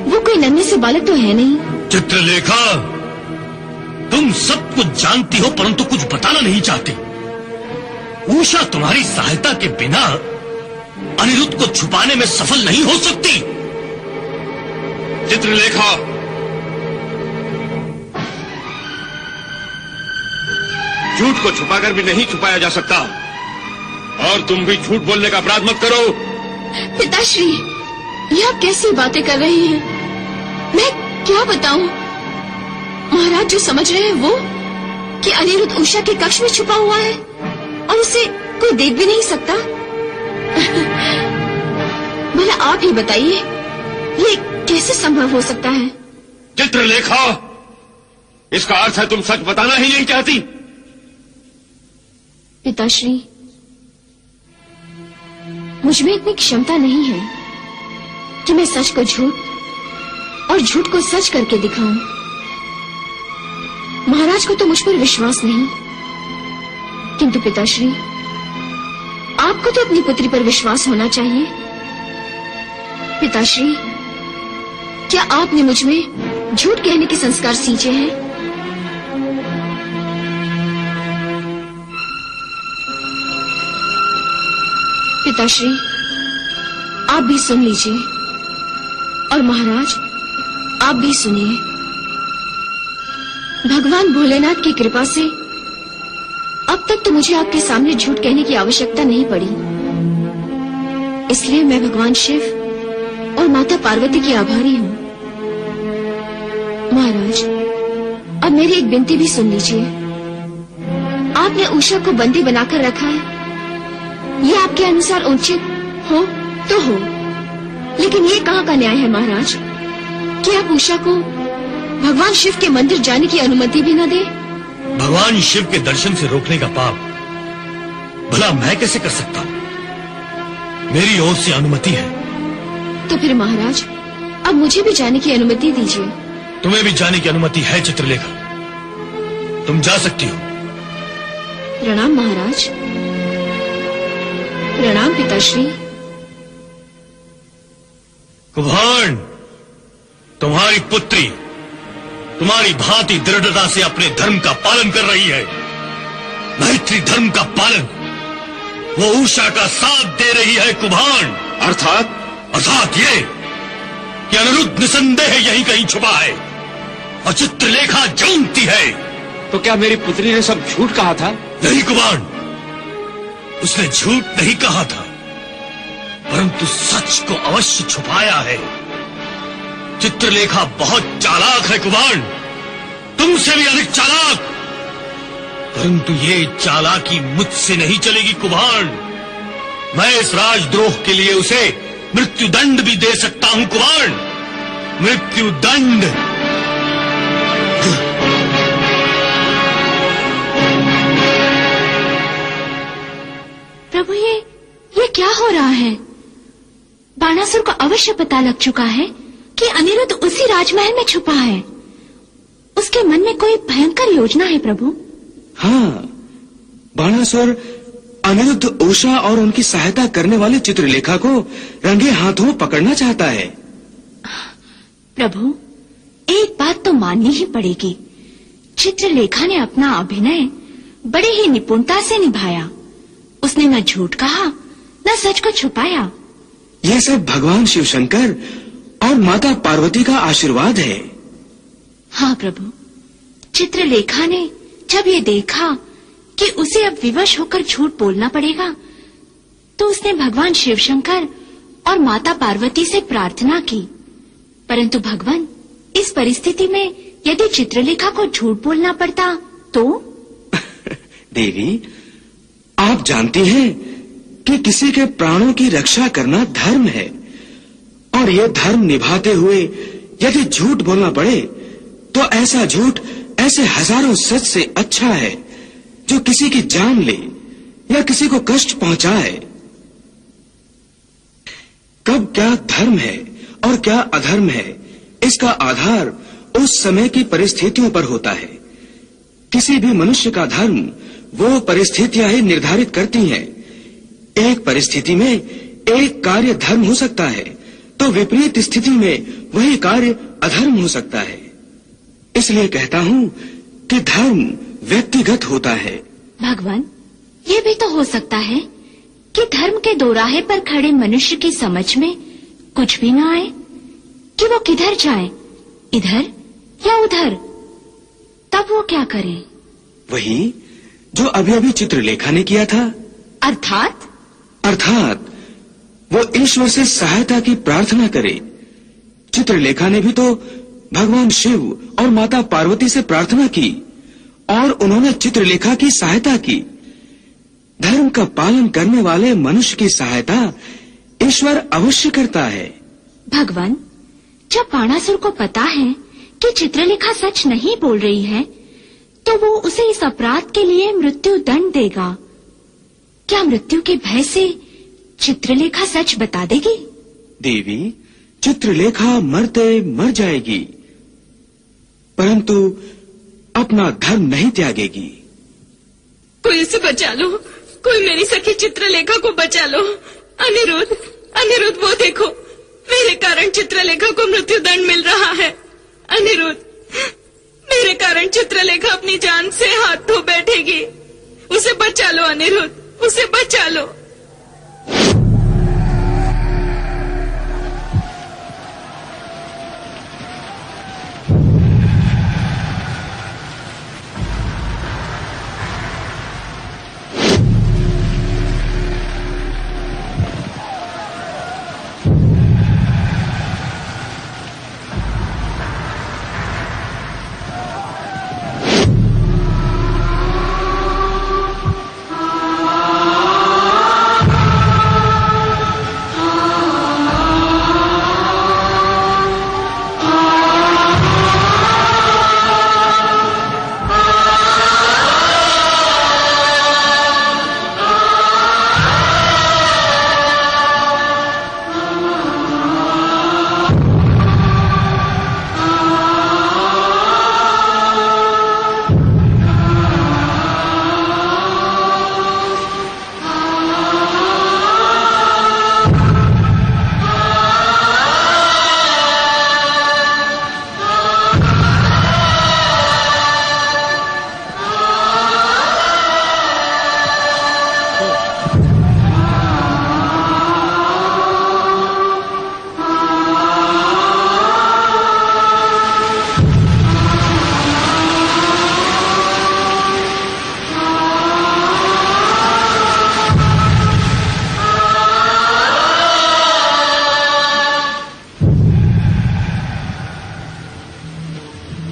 वो कोई नन्हे से बालक तो है नहीं। चित्रलेखा, तुम सब कुछ जानती हो परंतु कुछ बताना नहीं चाहती। उषा तुम्हारी सहायता के बिना अनिरुद्ध को छुपाने में सफल नहीं हो सकती। चित्रलेखा, झूठ को छुपाकर भी नहीं छुपाया जा सकता, और तुम भी झूठ बोलने का अपराध मत करो। पिताश्री, ये आप कैसी बातें कर रही हैं? मैं क्या बताऊं? महाराज जो समझ रहे हैं वो कि अनिरुद्ध उषा के कक्ष में छुपा हुआ है और उसे कोई देख भी नहीं सकता। भला आप ही बताइए, ये कैसे संभव हो सकता है? चित्रलेखा, इसका अर्थ है तुम सच बताना ही नहीं चाहती। पिताश्री, मुझमें इतनी क्षमता नहीं है कि मैं सच को झूठ और झूठ को सच करके दिखाऊं। महाराज को तो मुझ पर विश्वास नहीं, किंतु पिताश्री, आपको तो अपनी पुत्री पर विश्वास होना चाहिए। पिताश्री, क्या आपने मुझ में झूठ कहने के संस्कार सींचे हैं? पिताश्री, आप भी सुन लीजिए, और महाराज आप भी सुनिए। भगवान भोलेनाथ की कृपा से अब तक तो मुझे आपके सामने झूठ कहने की आवश्यकता नहीं पड़ी, इसलिए मैं भगवान शिव और माता पार्वती की आभारी हूँ। महाराज, अब मेरी एक विनती भी सुन लीजिए। आपने उषा को बंदी बनाकर रखा है, ये आपके अनुसार उचित हो तो हो, लेकिन ये कहाँ का न्याय है महाराज कि आप उषा को भगवान शिव के मंदिर जाने की अनुमति भी न दे? भगवान शिव के दर्शन से रोकने का पाप भला मैं कैसे कर सकता हूँ? मेरी ओर से अनुमति है। तो फिर महाराज, अब मुझे भी जाने की अनुमति दीजिए। तुम्हें भी जाने की अनुमति है चित्रलेखा, तुम जा सकती हो। प्रणाम महाराज। प्रणाम पिताश्री। कुभाण, तुम्हारी पुत्री तुम्हारी भांति दृढ़ता से अपने धर्म का पालन कर रही है, मैत्री धर्म का पालन। वो उषा का साथ दे रही है कुभाण। अर्थात ये कि अनिरुद्ध निसंदेह यहीं कहीं छुपा है और चित्रलेखा जानती है। तो क्या मेरी पुत्री ने सब झूठ कहा था? नहीं कुभाण, उसने झूठ नहीं कहा था, परंतु सच को अवश्य छुपाया है। चित्रलेखा बहुत चालाक है कुभाण, तुमसे भी अधिक चालाक, परंतु ये चालाकी मुझसे नहीं चलेगी कुभाण। मैं इस राजद्रोह के लिए उसे मृत्युदंड भी दे सकता हूं कुभाण, मृत्युदंड। प्रभु, ये क्या हो रहा है? बाणासुर को अवश्य पता लग चुका है कि अनिरुद्ध उसी राजमहल में छुपा है। उसके मन में कोई भयंकर योजना है प्रभु। हाँ, बाणासुर अनिरुद्ध उषा और उनकी सहायता करने वाले चित्रलेखा को रंगे हाथों पकड़ना चाहता है। प्रभु, एक बात तो माननी ही पड़ेगी, चित्रलेखा ने अपना अभिनय बड़े ही निपुणता से निभाया। उसने न झूठ कहा न सच को छुपाया। यह सब भगवान शिव शंकर और माता पार्वती का आशीर्वाद है। हाँ प्रभु, चित्रलेखा ने जब ये देखा कि उसे अब विवश होकर झूठ बोलना पड़ेगा, तो उसने भगवान शिव शंकर और माता पार्वती से प्रार्थना की, परंतु भगवान इस परिस्थिति में यदि चित्रलेखा को झूठ बोलना पड़ता तो? देवी, आप जानती हैं कि किसी के प्राणों की रक्षा करना धर्म है, और यह धर्म निभाते हुए यदि झूठ बोलना पड़े तो ऐसा झूठ ऐसे हजारों सच से अच्छा है जो किसी की जान ले या किसी को कष्ट पहुंचाए। कब क्या धर्म है और क्या अधर्म है, इसका आधार उस समय की परिस्थितियों पर होता है। किसी भी मनुष्य का धर्म वो परिस्थितियां ही निर्धारित करती हैं। एक परिस्थिति में एक कार्य धर्म हो सकता है तो विपरीत स्थिति में वही कार्य अधर्म हो सकता है। इसलिए कहता हूँ कि धर्म व्यक्तिगत होता है। भगवान, ये भी तो हो सकता है कि धर्म के दोराहे पर खड़े मनुष्य की समझ में कुछ भी न आए कि वो किधर जाए, इधर या उधर। तब वो क्या करे? वही जो अभी अभी चित्रलेखा ने किया था। अर्थात वो ईश्वर से सहायता की प्रार्थना करे। चित्रलेखा ने भी तो भगवान शिव और माता पार्वती से प्रार्थना की और उन्होंने चित्रलेखा की सहायता की। धर्म का पालन करने वाले मनुष्य की सहायता ईश्वर अवश्य करता है। भगवान, जब बाणासुर को पता है कि चित्रलेखा सच नहीं बोल रही है तो वो उसे इस अपराध के लिए मृत्यु दंड देगा। क्या मृत्यु के भय से चित्रलेखा सच बता देगी? देवी, चित्रलेखा मरते मर जाएगी परंतु अपना धर्म नहीं त्यागेगी। कोई इसे बचा लो, कोई मेरी सखी चित्रलेखा को बचा लो। अनिरुद्ध, अनिरुद्ध, वो देखो, मेरे कारण चित्रलेखा को मृत्यु दंड मिल रहा है। अनिरुद्ध, मेरे कारण चित्रलेखा अपनी जान से हाथ धो बैठेगी। उसे बचा लो अनिरुद्ध, उसे बचा लो।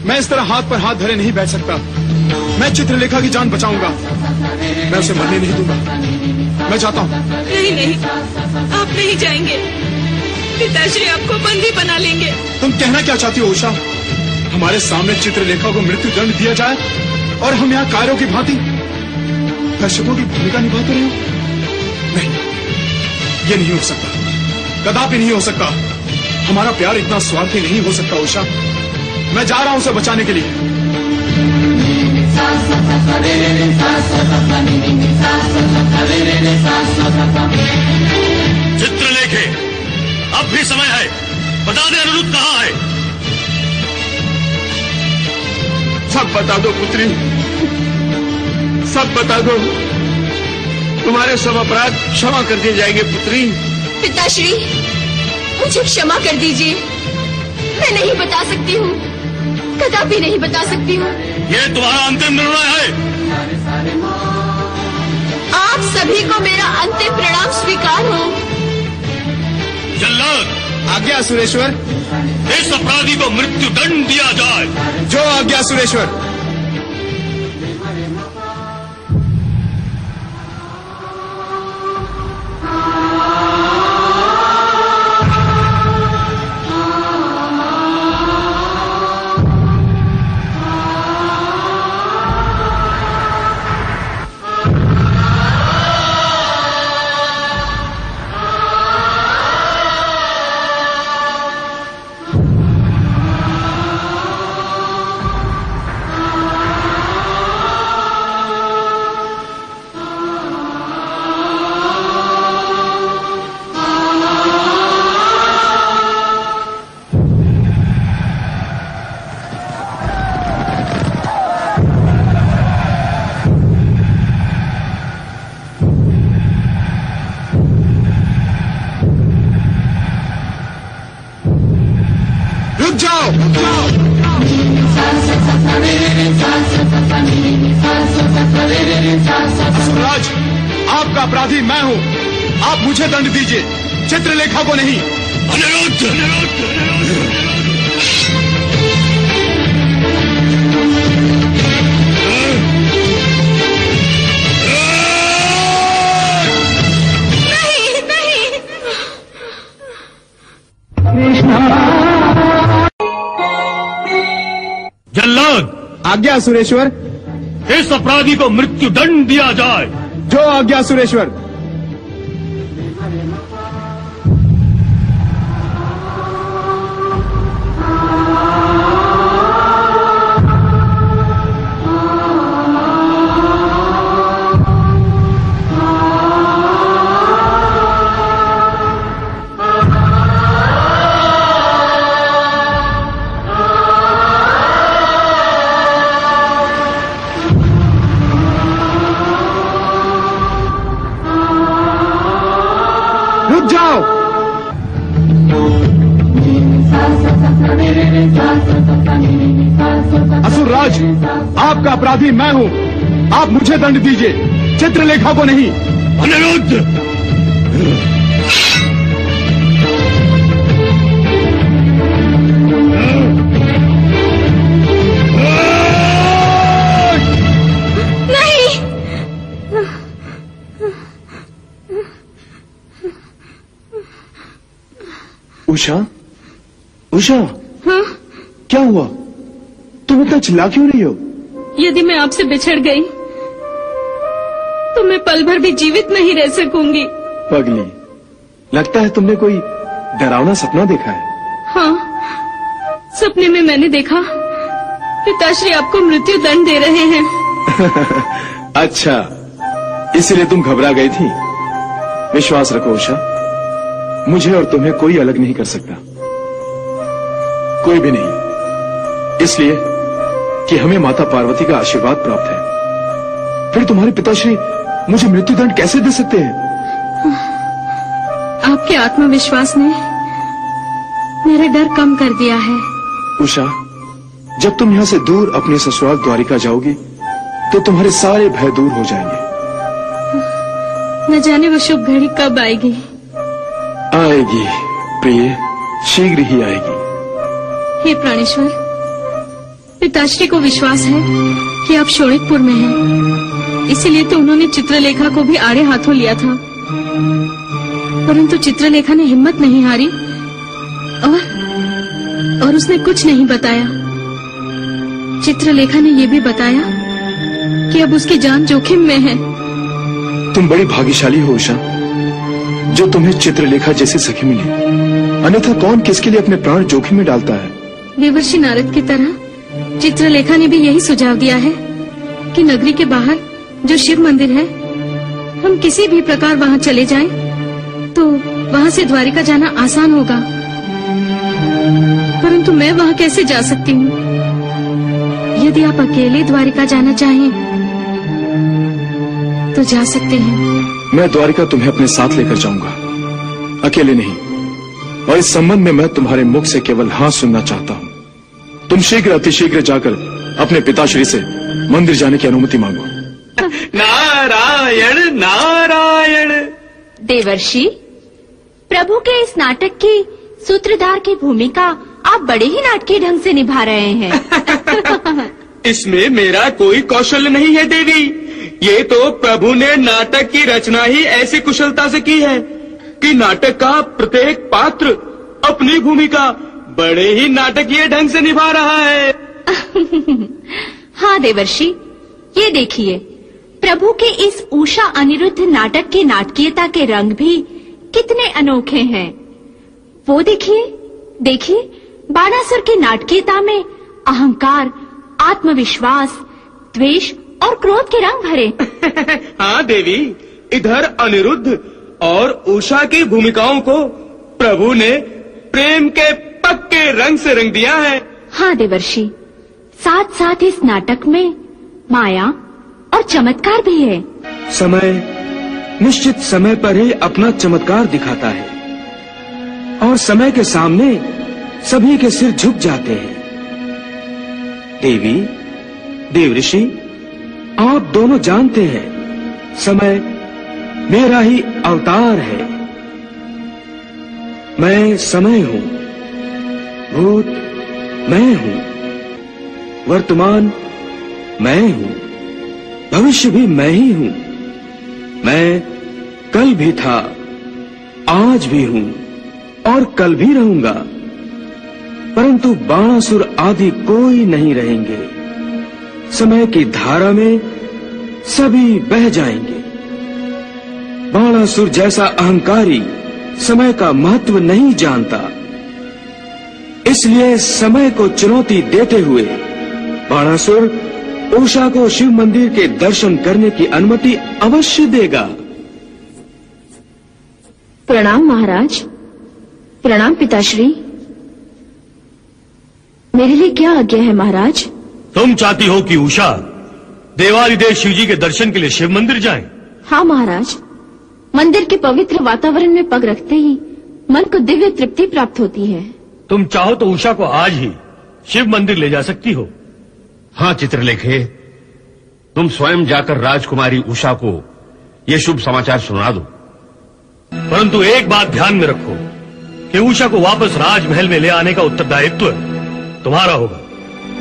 मैं इस तरह हाथ पर हाथ धरे नहीं बैठ सकता। मैं चित्रलेखा की जान बचाऊंगा, मैं उसे मरने नहीं दूंगा। मैं जाता हूँ। नहीं नहीं, आप नहीं जाएंगे। पिताश्री आपको बंदी बना लेंगे। तुम कहना क्या चाहती हो उषा? हमारे सामने चित्रलेखा को मृत्यु दंड दिया जाए और हम यहाँ कायरों की भांति दर्शकों की भूमिका निभाते रहे? नहीं, ये नहीं हो सकता, कदापि नहीं हो सकता। हमारा प्यार इतना स्वार्थी नहीं हो सकता उषा। मैं जा रहा हूं उसे बचाने के लिए। चित्रलेखे, अब भी समय है, बता दे अनिरुद्ध कहाँ है? सब बता दो पुत्री, सब बता दो। तुम्हारे सब अपराध क्षमा कर दिए जाएंगे पुत्री। पिताश्री, मुझे क्षमा कर दीजिए। मैं नहीं बता सकती हूँ, कदापि नहीं बता सकती हूँ। ये तुम्हारा अंतिम निर्णय है। आप सभी को मेरा अंतिम प्रणाम स्वीकार हो। जल्लाद, आज्ञा सुरेश्वर। इस अपराधी को मृत्यु दंड दिया जाए। जो आज्ञा सुरेश्वर। असुरराज, आपका अपराधी मैं हूँ। आप मुझे दंड दीजिए, चित्रलेखा को नहीं। जल्लाद, आज्ञा सुरेश्वर। इस अपराधी को मृत्यु दंड दिया जाए। जो आज्ञा सुरेश्वर। रुक जाओ। असुरराज, आपका अपराधी मैं हूँ। आप मुझे दंड दीजिए, चित्रलेखा को नहीं। अनिरुद्ध, उषा, उषा, हाँ? क्या हुआ? तुम इतना चिल्ला क्यों रही हो? यदि मैं आपसे बिछड़ गई तो मैं पल भर भी जीवित नहीं रह सकूंगी। पगली, लगता है तुमने कोई डरावना सपना देखा है। हाँ, सपने में मैंने देखा पिताश्री आपको मृत्यु दंड दे रहे हैं। अच्छा, इसलिए तुम घबरा गई थी। विश्वास रखो उषा, मुझे और तुम्हें कोई अलग नहीं कर सकता, कोई भी नहीं, इसलिए कि हमें माता पार्वती का आशीर्वाद प्राप्त है। फिर तुम्हारे पिताश्री मुझे मृत्युदंड कैसे दे सकते हैं? आपके आत्मविश्वास ने मेरा डर कम कर दिया है। उषा, जब तुम यहाँ से दूर अपने ससुराल द्वारिका जाओगी तो तुम्हारे सारे भय दूर हो जाएंगे। न जाने वो शुभ घड़ी कब आएगी। आएगी प्रिय, शीघ्र ही आएगी। हे प्राणेश्वर, पिताश्री को विश्वास है कि आप शोणितपुर में हैं, इसीलिए तो उन्होंने चित्रलेखा को भी आड़े हाथों लिया था। परंतु चित्रलेखा ने हिम्मत नहीं हारी और उसने कुछ नहीं बताया। चित्रलेखा ने ये भी बताया कि अब उसकी जान जोखिम में है। तुम बड़ी भाग्यशाली हो उषा, जो तुम्हें चित्रलेखा जैसी सखी मिली। अन्यथा कौन किसके लिए अपने प्राण जोखिम में डालता है। देवर्षि नारद की तरह चित्रलेखा ने भी यही सुझाव दिया है कि नगरी के बाहर जो शिव मंदिर है, हम किसी भी प्रकार वहाँ चले जाएं, तो वहाँ से द्वारिका जाना आसान होगा। परंतु मैं वहाँ कैसे जा सकती हूँ? यदि आप अकेले द्वारिका जाना चाहें तो जा सकते हैं। मैं द्वारिका तुम्हें अपने साथ लेकर जाऊंगा, अकेले नहीं। और इस संबंध में मैं तुम्हारे मुख से केवल हाँ सुनना चाहता हूँ। तुम शीघ्र अतिशीघ्र जाकर अपने पिताश्री से मंदिर जाने की अनुमति मांगो। नारायण नारायण। देवर्षि, प्रभु के इस नाटक की सूत्रधार की भूमिका आप बड़े ही नाटकीय ढंग से निभा रहे हैं। इसमें मेरा कोई कौशल नहीं है देवी, ये तो प्रभु ने नाटक की रचना ही ऐसी कुशलता से की है कि नाटक का प्रत्येक पात्र अपनी भूमिका बड़े ही नाटकीय ढंग से निभा रहा है। हाँ देवर्षि, ये देखिए, प्रभु के इस उषा अनिरुद्ध नाटक की नाटकीयता के रंग भी कितने अनोखे हैं। वो देखिए, देखिए, बाणासुर की नाटकीयता में अहंकार, आत्मविश्वास, द्वेष और क्रोध के रंग भरे। हाँ देवी, इधर अनिरुद्ध और उषा की भूमिकाओं को प्रभु ने प्रेम के पक्के रंग से रंग दिया है। हाँ देवर्षि, साथ साथ इस नाटक में माया और चमत्कार भी है। समय निश्चित समय पर ही अपना चमत्कार दिखाता है और समय के सामने सभी के सिर झुक जाते हैं। देवी, देवऋषि, आप दोनों जानते हैं, समय मेरा ही अवतार है। मैं समय हूँ, भूत मैं हूँ, वर्तमान मैं हूँ, भविष्य भी मैं ही हूँ। मैं कल भी था, आज भी हूँ और कल भी रहूंगा, परंतु बाणासुर आदि कोई नहीं रहेंगे। समय की धारा में सभी बह जाएंगे। बाणासुर जैसा अहंकारी समय का महत्व नहीं जानता, इसलिए समय को चुनौती देते हुए बाणासुर उषा को शिव मंदिर के दर्शन करने की अनुमति अवश्य देगा। प्रणाम महाराज। प्रणाम पिताश्री। मेरे लिए क्या आज्ञा है महाराज? तुम चाहती हो कि उषा देवादिदेव शिव जी के दर्शन के लिए शिव मंदिर जाएं? हाँ महाराज, मंदिर के पवित्र वातावरण में पग रखते ही मन को दिव्य तृप्ति प्राप्त होती है। तुम चाहो तो उषा को आज ही शिव मंदिर ले जा सकती हो। हाँ चित्रलेखे, तुम स्वयं जाकर राजकुमारी उषा को यह शुभ समाचार सुना दो। परंतु एक बात ध्यान में रखो कि उषा को वापस राजमहल में ले आने का उत्तरदायित्व तुम्हारा होगा।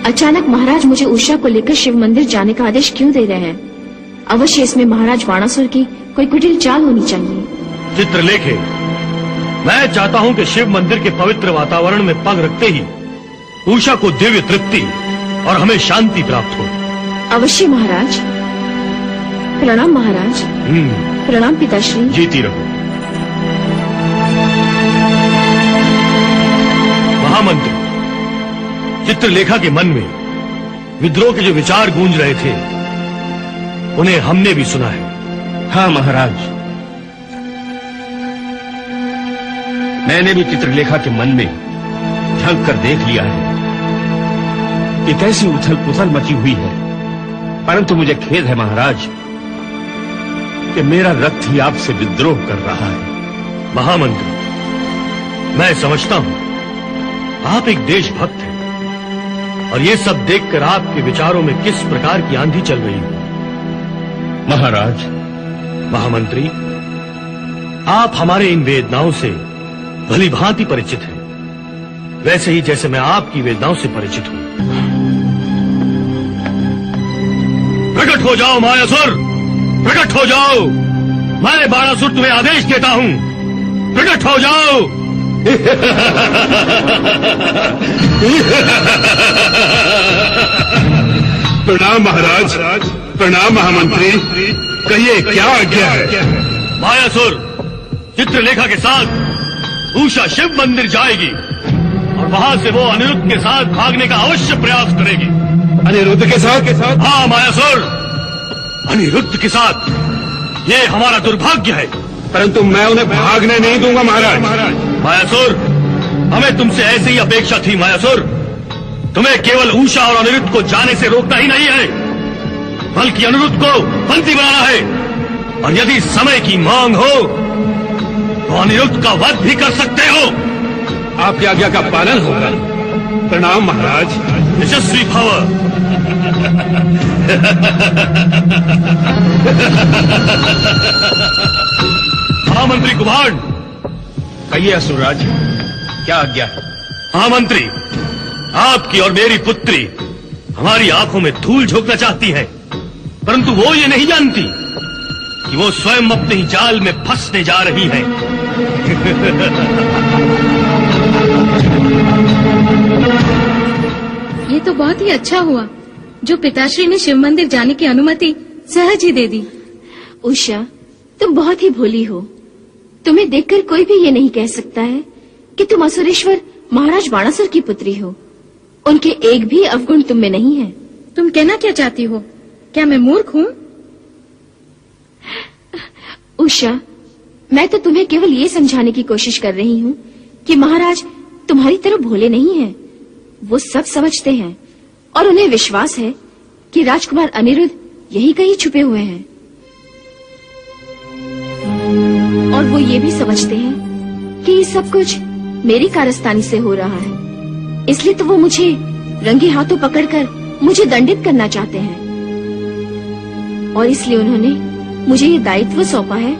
अचानक महाराज मुझे उषा को लेकर शिव मंदिर जाने का आदेश क्यों दे रहे हैं? अवश्य इसमें महाराज बाणासुर की कोई कुटिल चाल होनी चाहिए। चित्रलेखे, मैं चाहता हूं कि शिव मंदिर के पवित्र वातावरण में पग रखते ही उषा को दिव्य तृप्ति और हमें शांति प्राप्त हो। अवश्य महाराज। प्रणाम महाराज। प्रणाम पिताश्री। जीती रहो। महामंत्री, चित्रलेखा के मन में विद्रोह के जो विचार गूंज रहे थे उन्हें हमने भी सुना है। हाँ महाराज, मैंने भी चित्रलेखा के मन में झांक कर देख लिया है कि कैसी उथल पुथल मची हुई है। परंतु मुझे खेद है महाराज कि मेरा रक्त ही आपसे विद्रोह कर रहा है। महामंत्री, मैं समझता हूं आप एक देशभक्त हैं और ये सब देखकर आपके विचारों में किस प्रकार की आंधी चल रही है। महाराज, महामंत्री, आप हमारे इन वेदनाओं से भली भांति परिचित हैं, वैसे ही जैसे मैं आपकी वेदनाओं से परिचित हूं। प्रकट हो जाओ मायासुर, प्रकट हो जाओ। मैं बाणासुर तुम्हें आदेश देता हूं, प्रकट हो जाओ। प्रणाम महाराज, प्रणाम महामंत्री, कहिए क्या आज्ञा है? मायासुर, चित्रलेखा के साथ उषा शिव मंदिर जाएगी और वहां से वो अनिरुद्ध के साथ भागने का अवश्य प्रयास करेगी। अनिरुद्ध के साथ? हाँ मायासुर, अनिरुद्ध के साथ। ये हमारा दुर्भाग्य है। परंतु मैं उन्हें भागने नहीं दूंगा महाराज। मायासुर, हमें तुमसे ऐसी ही अपेक्षा थी मायासुर। तुम्हें केवल उषा और अनिरुद्ध को जाने से रोकना ही नहीं है, बल्कि अनिरुद्ध को बंदी बनाना है। और यदि समय की मांग हो तो अनिरुद्ध का वध भी कर सकते हो। आपकी आज्ञा का पालन होगा। प्रणाम महाराज। यशस्वी भव। महामंत्री कुभांड, कहिए असुरराज, क्या आज्ञा है? हाँ मंत्री, आपकी और मेरी पुत्री हमारी आंखों में धूल झोंकना चाहती है, परंतु वो ये नहीं जानती कि वो स्वयं अपने ही जाल में फंसने जा रही है। ये तो बहुत ही अच्छा हुआ जो पिताश्री ने शिव मंदिर जाने की अनुमति सहज ही दे दी। उषा, तुम बहुत ही भोली हो। तुम्हें देखकर कोई भी ये नहीं कह सकता है कि तुम असुरेश्वर महाराज बाणासुर की पुत्री हो। उनके एक भी अवगुण तुम में नहीं है। तुम कहना क्या चाहती हो? क्या मैं मूर्ख हूँ? उषा, मैं तो तुम्हें केवल ये समझाने की कोशिश कर रही हूँ कि महाराज तुम्हारी तरह भोले नहीं हैं। वो सब समझते हैं और उन्हें विश्वास है कि राजकुमार अनिरुद्ध यही कहीं छुपे हुए हैं। और वो ये भी समझते हैं कि ये सब कुछ मेरी कारस्तानी से हो रहा है, इसलिए तो वो मुझे रंगे हाथों पकड़कर मुझे दंडित करना चाहते हैं। और इसलिए उन्होंने मुझे ये दायित्व सौंपा है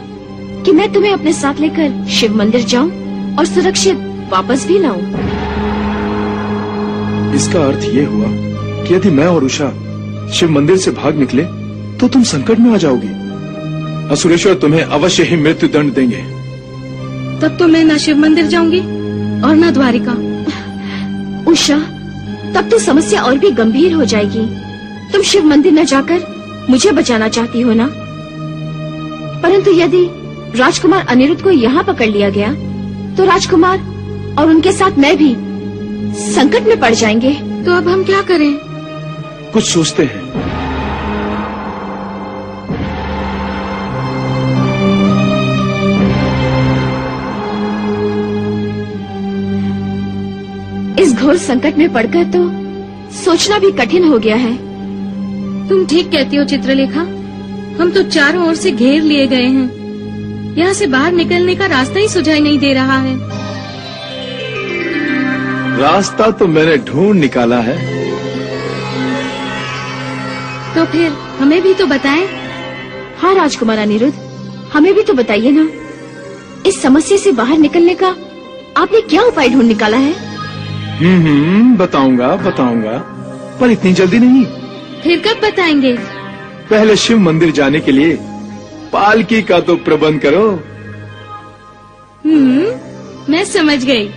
कि मैं तुम्हें अपने साथ लेकर शिव मंदिर जाऊं और सुरक्षित वापस भी लाऊं। इसका अर्थ ये हुआ कि यदि मैं और उषा शिव मंदिर से भाग निकले तो तुम संकट में आ जाओगी। असुरेश्वर तुम्हें अवश्य ही मृत्यु दंड देंगे। तब तो मैं न शिव मंदिर जाऊंगी और न द्वारिका। उषा, तब तो समस्या और भी गंभीर हो जाएगी। तुम शिव मंदिर न जाकर मुझे बचाना चाहती हो ना? परंतु यदि राजकुमार अनिरुद्ध को यहाँ पकड़ लिया गया तो राजकुमार और उनके साथ मैं भी संकट में पड़ जाएंगे। तो अब हम क्या करें? कुछ सोचते हैं। इस घोर संकट में पड़कर तो सोचना भी कठिन हो गया है। तुम ठीक कहती हो चित्रलेखा। हम तो चारों ओर से घेर लिए गए हैं। यहाँ से बाहर निकलने का रास्ता ही सुझाई नहीं दे रहा है। रास्ता तो मैंने ढूंढ निकाला है। तो फिर हमें भी तो बताएं। हाँ राजकुमार अनिरुद्ध, हमें भी तो बताइए ना। इस समस्या से बाहर निकलने का आपने क्या उपाय ढूंढ निकाला है? बताऊंगा, पर इतनी जल्दी नहीं। फिर कब बताएंगे? पहले शिव मंदिर जाने के लिए पालकी का तो प्रबंध करो। मैं समझ गई।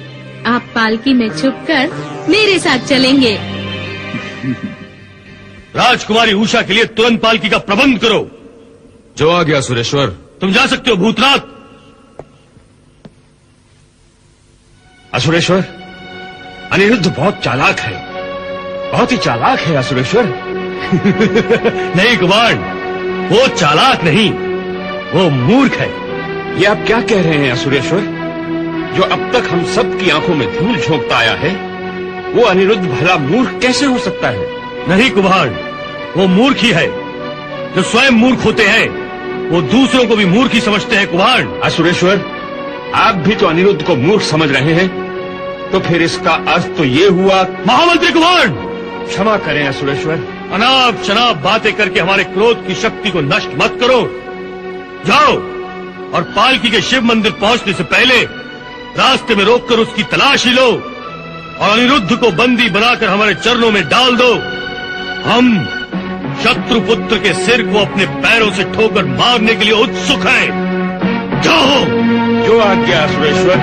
आप पालकी में छुपकर मेरे साथ चलेंगे। राजकुमारी उषा के लिए तुरंत पालकी का प्रबंध करो। जो आ गया सुरेश्वर। तुम जा सकते हो भूतनाथ। असुरेश्वर, अनिरुद्ध बहुत चालाक है, बहुत ही चालाक है असुरेश्वर। नहीं कुमार, वो चालाक नहीं, वो मूर्ख है। ये आप क्या कह रहे हैं असुरेश्वर? जो अब तक हम सब की आंखों में धूल झोंकता आया है, वो अनिरुद्ध भला मूर्ख कैसे हो सकता है? नहीं कुमार, वो मूर्ख ही है। जो स्वयं मूर्ख होते हैं वो दूसरों को भी मूर्ख ही समझते हैं कुमार। असुरेश्वर, आप भी तो अनिरुद्ध को मूर्ख समझ रहे हैं, तो फिर इसका अर्थ तो ये हुआ। महामंत्री कुमार, क्षमा करें असुरेश्वर। अनाप शनाप बातें करके हमारे क्रोध की शक्ति को नष्ट मत करो। जाओ और पालकी के शिव मंदिर पहुंचने से पहले रास्ते में रोककर उसकी तलाश ही लो और अनिरुद्ध को बंदी बनाकर हमारे चरणों में डाल दो। हम शत्रुपुत्र के सिर को अपने पैरों से ठोकर मारने के लिए उत्सुक हैं। जाओ। जो आज्ञा सुरेश्वर।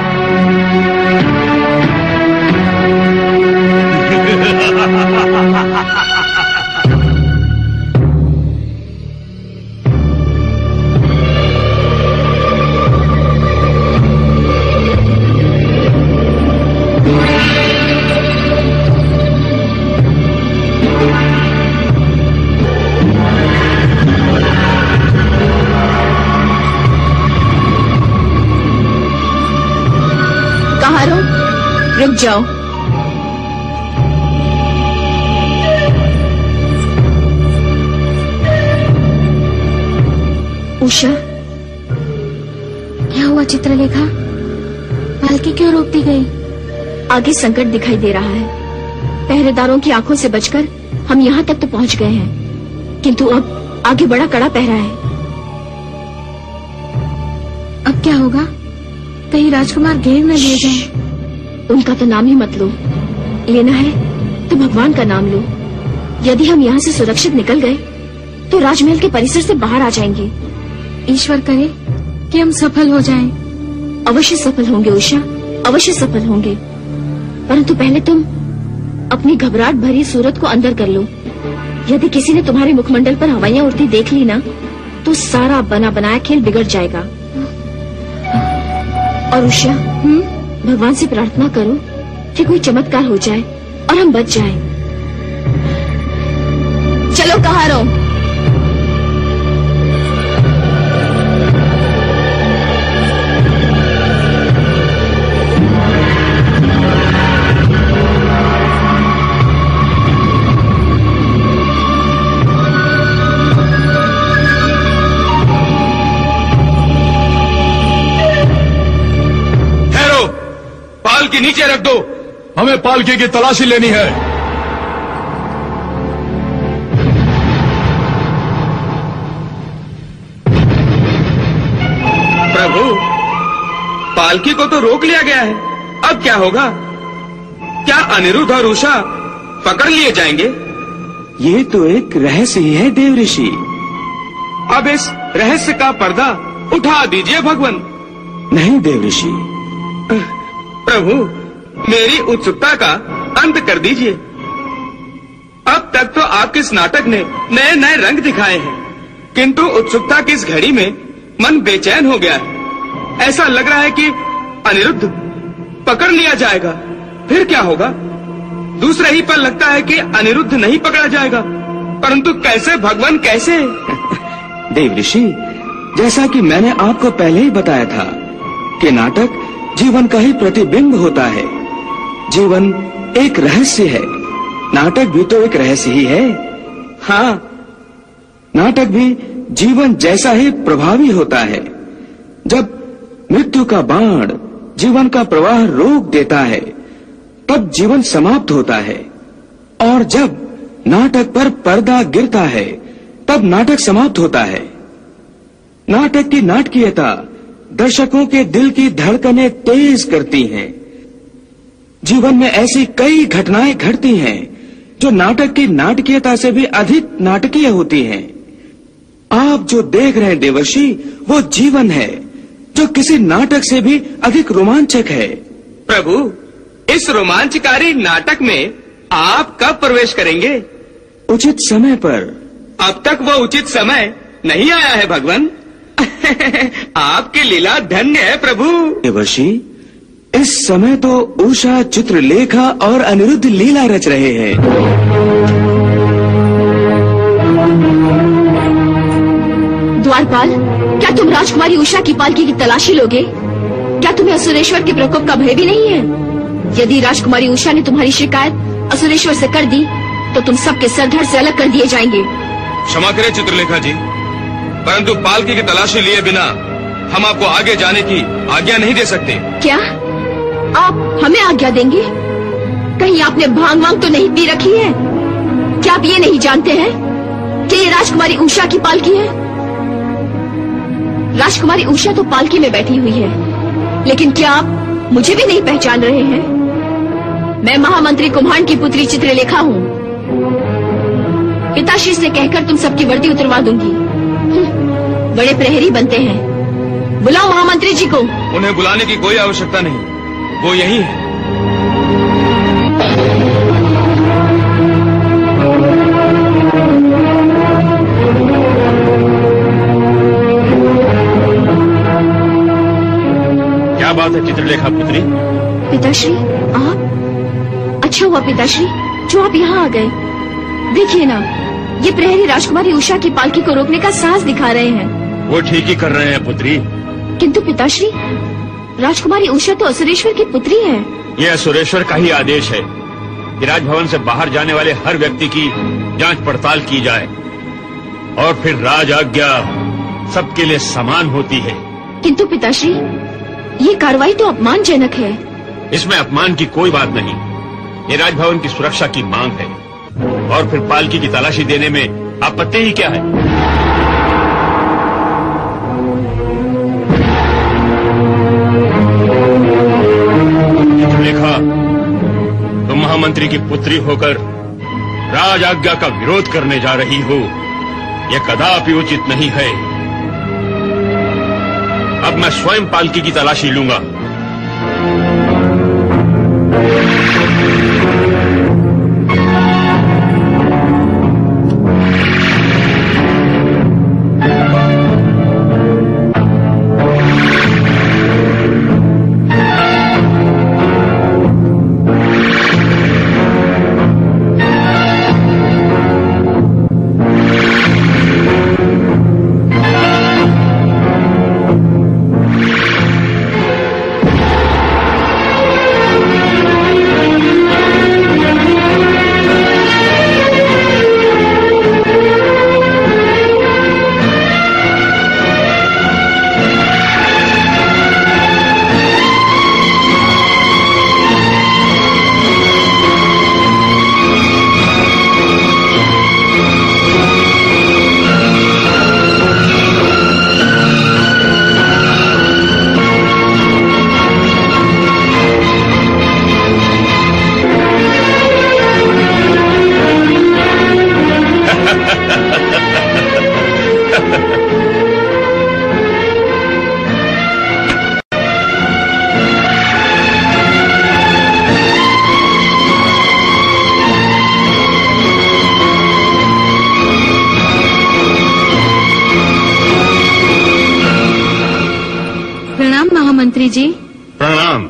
रुक जाओ। उषा, क्या हुआ चित्रलेखा? पालकी क्यों रोक दी गई? आगे संकट दिखाई दे रहा है। पहरेदारों की आंखों से बचकर हम यहाँ तक तो पहुँच गए हैं, किंतु अब आगे बड़ा कड़ा पहरा है। अब क्या होगा? कहीं राजकुमार घेर न लिए जाएं। उनका तो नाम ही मत लो। लेना है तो भगवान का नाम लो। यदि हम यहाँ से सुरक्षित निकल गए तो राजमहल के परिसर से बाहर आ जाएंगे। ईश्वर करे कि हम सफल हो जाएं। अवश्य सफल होंगे उषा, अवश्य सफल होंगे। परंतु पहले तुम अपनी घबराहट भरी सूरत को अंदर कर लो। यदि किसी ने तुम्हारे मुखमंडल पर हवाइयाँ उड़ती देख ली ना तो सारा बना बनाया खेल बिगड़ जाएगा। और उषा, भगवान से प्रार्थना करो कि कोई चमत्कार हो जाए और हम बच जाएं। चलो कहारो। पालकी नीचे रख दो। हमें पालकी की तलाशी लेनी है। प्रभु, पालकी को तो रोक लिया गया है, अब क्या होगा? क्या अनिरुद्ध और उषा पकड़ लिए जाएंगे? ये तो एक रहस्य ही है देव ऋषि। अब इस रहस्य का पर्दा उठा दीजिए भगवान। नहीं देव ऋषि, प्रभु, मेरी उत्सुकता का अंत कर दीजिए। अब तक तो आपके इस नाटक ने नए नए रंग दिखाए हैं, किंतु उत्सुकता की इस घड़ी में मन बेचैन हो गया है। ऐसा लग रहा है कि अनिरुद्ध पकड़ लिया जाएगा, फिर क्या होगा? दूसरे ही पल लगता है कि अनिरुद्ध नहीं पकड़ा जाएगा, परंतु कैसे भगवान, कैसे? देव ऋषि, जैसा कि मैंने आपको पहले ही बताया था कि नाटक जीवन का ही प्रतिबिंब होता है। जीवन एक रहस्य है, नाटक भी तो एक रहस्य ही है। हाँ, नाटक भी जीवन जैसा ही प्रभावी होता है। जब मृत्यु का बाण जीवन का प्रवाह रोक देता है तब जीवन समाप्त होता है, और जब नाटक पर पर्दा गिरता है तब नाटक समाप्त होता है। नाटक की नाटकीयता दर्शकों के दिल की धड़कनें तेज करती हैं। जीवन में ऐसी कई घटनाएं घटती हैं जो नाटक की नाटकीयता से भी अधिक नाटकीय होती हैं। आप जो देख रहे हैं देवर्षि, वो जीवन है जो किसी नाटक से भी अधिक रोमांचक है। प्रभु, इस रोमांचकारी नाटक में आप कब प्रवेश करेंगे? उचित समय पर। अब तक वो उचित समय नहीं आया है भगवान। आपकी लीला धन्य है प्रभु। देवर्षि, इस समय तो उषा, चित्रलेखा और अनिरुद्ध लीला रच रहे हैं। द्वारपाल, क्या तुम राजकुमारी उषा की पालकी की तलाशी लोगे? क्या तुम्हें असुरेश्वर के प्रकोप का भय भी नहीं है? यदि राजकुमारी उषा ने तुम्हारी शिकायत असुरेश्वर से कर दी तो तुम सबके सर धड़ से अलग कर दिए जाएंगे। क्षमा करें चित्रलेखा जी, परंतु पालकी की तलाशी लिए बिना हम आपको आगे जाने की आज्ञा नहीं दे सकते। क्या आप हमें आज्ञा देंगे? कहीं आपने भांग वांग तो नहीं पी रखी है? क्या आप ये नहीं जानते हैं कि ये राजकुमारी उषा की पालकी है? राजकुमारी उषा तो पालकी में बैठी हुई है, लेकिन क्या आप मुझे भी नहीं पहचान रहे हैं? मैं महामंत्री कुम्हांड की पुत्री चित्रलेखा हूँ। पिताश्री से कहकर तुम सबकी वर्दी उतरवा दूंगी। बड़े प्रहरी बनते हैं। बुलाओ महामंत्री जी को। उन्हें बुलाने की कोई आवश्यकता नहीं, वो यही है। क्या बात है चित्रलेखा पुत्री? पिताश्री, आप? अच्छा हुआ पिताश्री जो आप यहाँ आ गए। देखिए ना, ये प्रहरी राजकुमारी उषा की पालकी को रोकने का साहस दिखा रहे हैं। वो ठीक ही कर रहे हैं पुत्री। किंतु पिताश्री, राजकुमारी उषा तो असुरेश्वर की पुत्री है। ये असुरेश्वर का ही आदेश है कि राजभवन से बाहर जाने वाले हर व्यक्ति की जांच पड़ताल की जाए, और फिर राज आज्ञा सबके लिए समान होती है। किंतु पिताश्री, ये कार्रवाई तो अपमानजनक है। इसमें अपमान की कोई बात नहीं, ये राजभवन की सुरक्षा की मांग है, और फिर पालकी की तलाशी देने में आपत्ति ही क्या है? चित्रलेखा, महामंत्री की पुत्री होकर राज आज्ञा का विरोध करने जा रही हो, यह कदापि उचित नहीं है। अब मैं स्वयं पालकी की तलाशी लूंगा। मंत्री जी प्रणाम।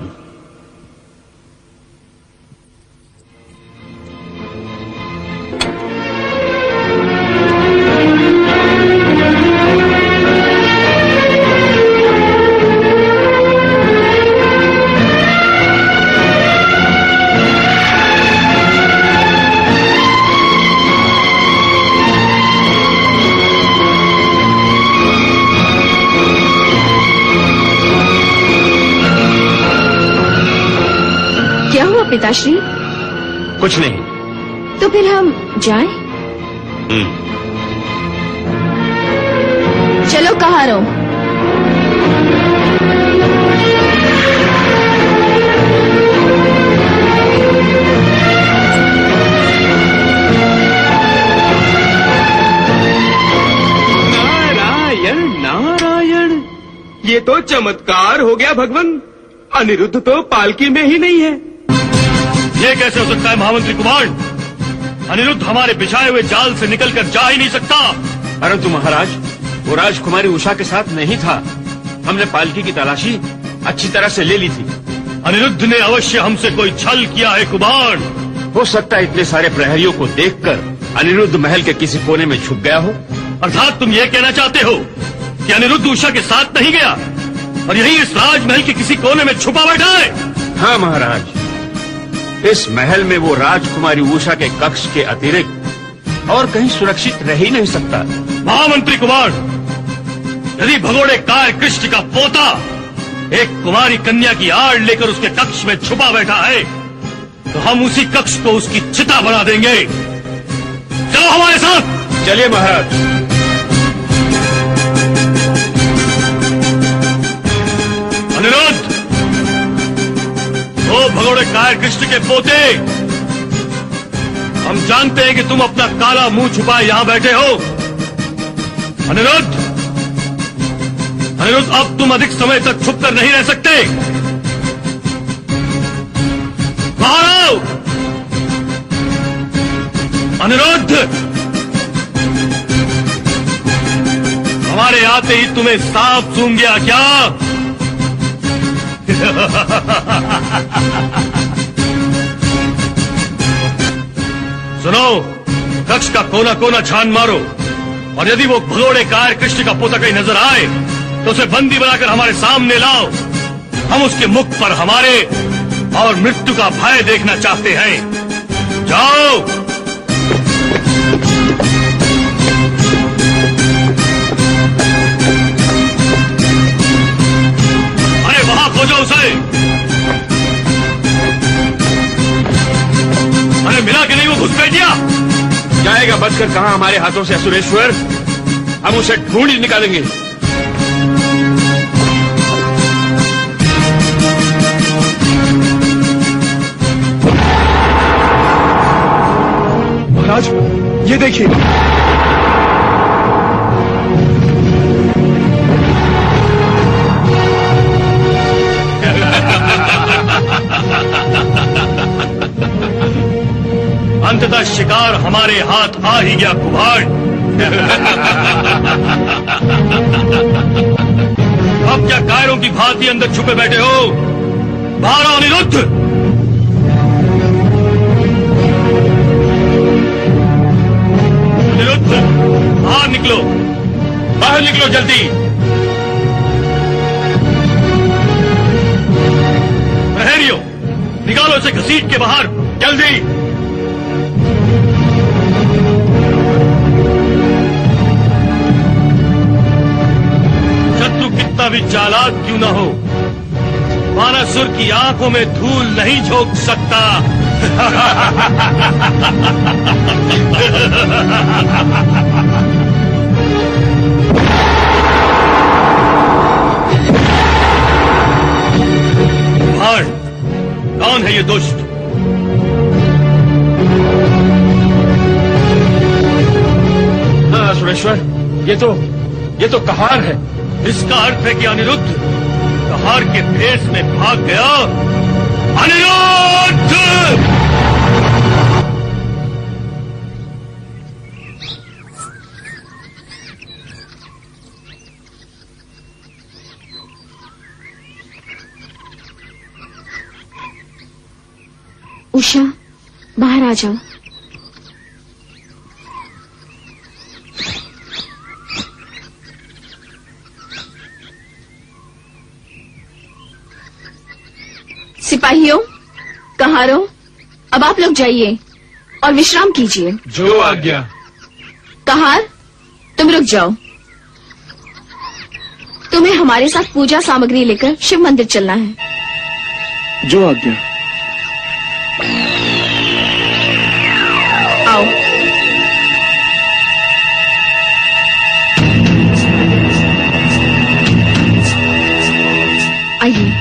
पिताश्री? कुछ नहीं। तो फिर हम जाएं? चलो कहाँ रहो? नारायण नारायण, ये तो चमत्कार हो गया भगवान। अनिरुद्ध तो पालकी में ही नहीं है। ये कैसे हो सकता है महामंत्री कुमार? अनिरुद्ध हमारे बिछाए हुए जाल से निकलकर जा ही नहीं सकता। परंतु महाराज, वो राजकुमारी उषा के साथ नहीं था। हमने पालकी की तलाशी अच्छी तरह से ले ली थी। अनिरुद्ध ने अवश्य हमसे कोई छल किया है कुमार। हो सकता है इतने सारे प्रहरियों को देखकर अनिरुद्ध महल के किसी कोने में छुप गया हो। अर्थात तुम ये कहना चाहते हो कि अनिरुद्ध उषा के साथ नहीं गया और यही इस राजमहल के किसी कोने में छुपा बैठा है? हाँ महाराज, इस महल में वो राजकुमारी उषा के कक्ष के अतिरिक्त और कहीं सुरक्षित रह ही नहीं सकता। महामंत्री कुमार, यदि भगोड़े काय कृष्ण का पोता एक कुमारी कन्या की आड़ लेकर उसके कक्ष में छुपा बैठा है, तो हम उसी कक्ष को उसकी चिता बना देंगे। चलो हमारे साथ। चलिए महाराज। अनिरुद्ध, ओ भगोड़े काय कृष्ण के पोते, हम जानते हैं कि तुम अपना काला मुंह छुपाए यहां बैठे हो। अनिरुद्ध, अनिरुद्ध, अब तुम अधिक समय तक छुपकर नहीं रह सकते। बाहर आओ। अनिरुद्ध, हमारे आते ही तुम्हें सांप सूंघ गया क्या? सुनो, कक्ष का कोना कोना छान मारो और यदि वो भगोड़े काय कृष्ण का पोता कहीं नजर आए तो उसे बंदी बनाकर हमारे सामने लाओ। हम उसके मुख पर हमारे और मृत्यु का भय देखना चाहते हैं। जाओ। अरे वहां खोजो उसे। अरे मिला कि नहीं वो घुसपैठिया? जाएगा बचकर कहाँ हमारे हाथों से असुरेश्वर। हम उसे ढूंढ निकालेंगे। देखिए। अंततः शिकार हमारे हाथ आ ही गया कुभाड़। अब क्या कायरों की भांति अंदर छुपे बैठे हो? बाहर आओ अनिरुद्ध। अनिरुद्ध, बाहर निकलो, बाहर निकलो जल्दी। प्रहरियों, निकालो इसे घसीट के बाहर, जल्दी। शत्रु कितना भी चालाक क्यों न हो, बानासुर की आंखों में धूल नहीं झोंक सकता। भाड़, कौन है ये दुष्ट? सुरेश्वर, ये तो कहार है। इसका अर्थ है कि अनिरुद्ध कहार के भेष में भाग गया। अनिरुद्ध! उषा, बाहर आ जाओ। सिपाहियों, कहारों, अब आप लोग जाइए और विश्राम कीजिए। जो आज्ञा। कहार, तुम रुक जाओ। तुम्हें हमारे साथ पूजा सामग्री लेकर शिव मंदिर चलना है। जो आज्ञा। आओ। आइए।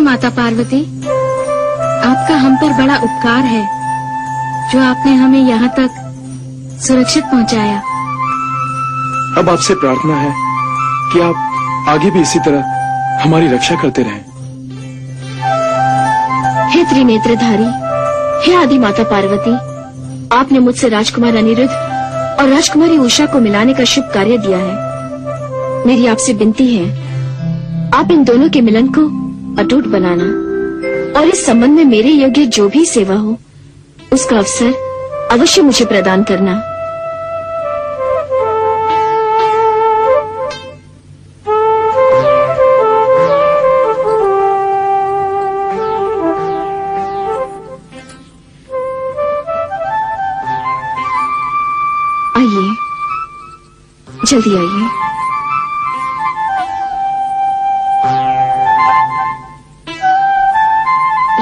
माता पार्वती, आपका हम पर बड़ा उपकार है जो आपने हमें यहाँ तक सुरक्षित पहुँचाया। अब आपसे प्रार्थना है कि आप आगे भी इसी तरह हमारी रक्षा करते रहें। हे त्रिनेत्रधारी, हे आदि माता पार्वती, आपने मुझसे राजकुमार अनिरुद्ध और राजकुमारी उषा को मिलाने का शुभ कार्य दिया है। मेरी आपसे विनती है, आप इन दोनों के मिलन को अटूट बनाना और इस संबंध में मेरे योग्य जो भी सेवा हो उसका अवसर अवश्य मुझे प्रदान करना। आइए, जल्दी आइए।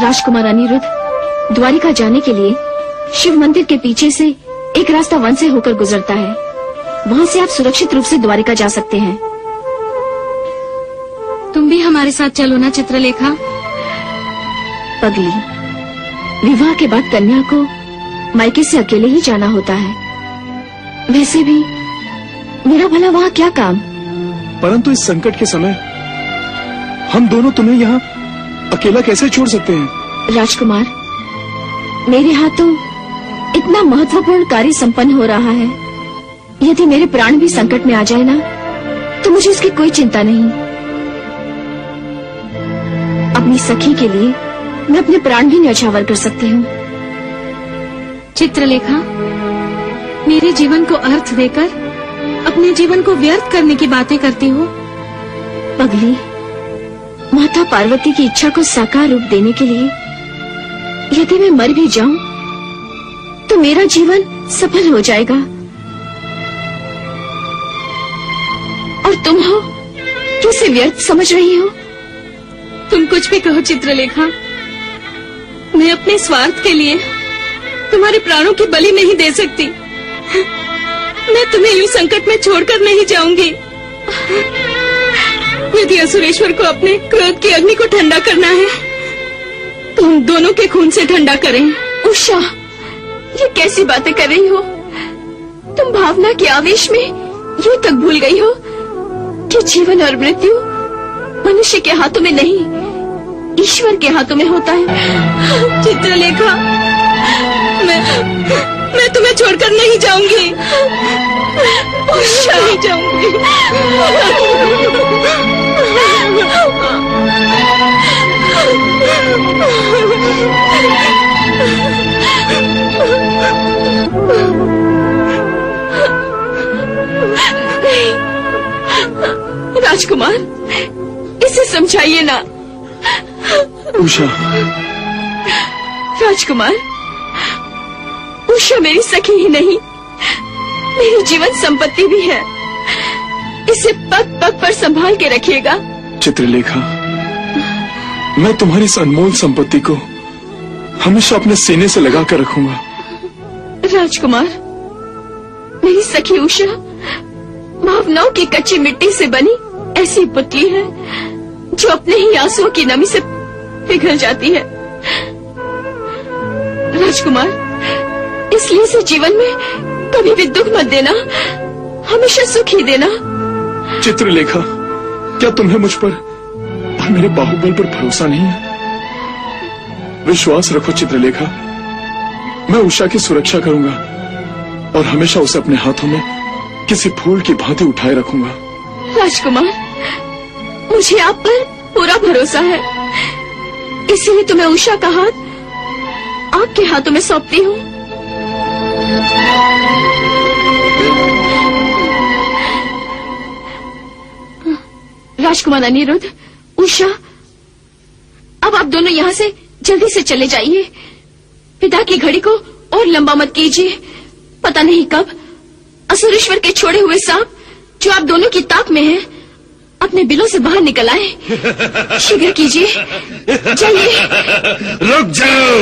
राजकुमार अनिरुद्ध द्वारिका जाने के लिए शिव मंदिर के पीछे से एक रास्ता वन से होकर गुजरता है। वहाँ से आप सुरक्षित रूप से द्वारिका जा सकते हैं। तुम भी हमारे साथ चलो ना चित्रलेखा। पगली, विवाह के बाद कन्या को मायके से अकेले ही जाना होता है। वैसे भी मेरा भला वहाँ क्या काम। परंतु इस संकट के समय हम दोनों तुम्हें यहाँ अकेला कैसे छोड़ सकते हैं? राजकुमार, मेरे हाथों इतना महत्वपूर्ण कार्य संपन्न हो रहा है। यदि मेरे प्राण भी संकट में आ जाए ना, तो मुझे इसकी कोई चिंता नहीं। अपनी सखी के लिए मैं अपने प्राण भी न्यौछावर कर सकती हूँ। चित्रलेखा, मेरे जीवन को अर्थ देकर अपने जीवन को व्यर्थ करने की बातें करती हो। पगली, माता पार्वती की इच्छा को साकार रूप देने के लिए यदि मैं मर भी जाऊं तो मेरा जीवन सफल हो जाएगा। और तुम हो जो इसे व्यर्थ समझ रही हो। तुम कुछ भी कहो चित्रलेखा, मैं अपने स्वार्थ के लिए तुम्हारे प्राणों की बलि नहीं दे सकती। मैं तुम्हें यूं संकट में छोड़कर नहीं जाऊंगी। यदि असुरेश्वर को अपने क्रोध की अग्नि को ठंडा करना है तो हम दोनों के खून से ठंडा करें। उषा, ये कैसी बातें कर रही हो? तुम भावना के आवेश में यूं तक भूल गई हो कि जीवन और मृत्यु मनुष्य के हाथों में नहीं, ईश्वर के हाथों में होता है। चित्रलेखा, मैं तुम्हें छोड़कर नहीं जाऊंगी। उषा, नहीं जाऊंगी। राजकुमार, इसे समझाइए ना। उषा। राजकुमार, उषा मेरी सखी ही नहीं, मेरी जीवन संपत्ति भी है। इसे पग पग पर संभाल के रखिएगा। चित्रलेखा, मैं तुम्हारी इस अनमोल संपत्ति को हमेशा अपने सीने से लगा कर रखूंगा। राजकुमार, मेरी सखी उषा भावनाओं की कच्ची मिट्टी से बनी ऐसी पुतली है जो अपने ही आंसुओं की नमी से पिघल जाती है। राजकुमार, इसलिए इसे जीवन में कभी भी दुख मत देना, हमेशा सुख ही देना। चित्रलेखा, क्या तुम्हें मुझ पर और मेरे बाहुबल पर भरोसा नहीं है? विश्वास रखो चित्रलेखा, मैं उषा की सुरक्षा करूंगा और हमेशा उसे अपने हाथों में किसी फूल की भांति उठाए रखूंगा। राजकुमार, मुझे आप पर पूरा भरोसा है, इसलिए तुम्हें उषा का हाथ आपके हाथों में सौंपती हूँ। राजकुमार अनिरुद्ध, उषा, अब आप दोनों यहाँ से जल्दी से चले जाइए। पिता की घड़ी को और लंबा मत कीजिए। पता नहीं कब असुरेश्वर के छोड़े हुए सांप जो आप दोनों की ताक में हैं, अपने बिलों से बाहर निकल आए। शीघ्र कीजिए, जाइए। रुक जाओ।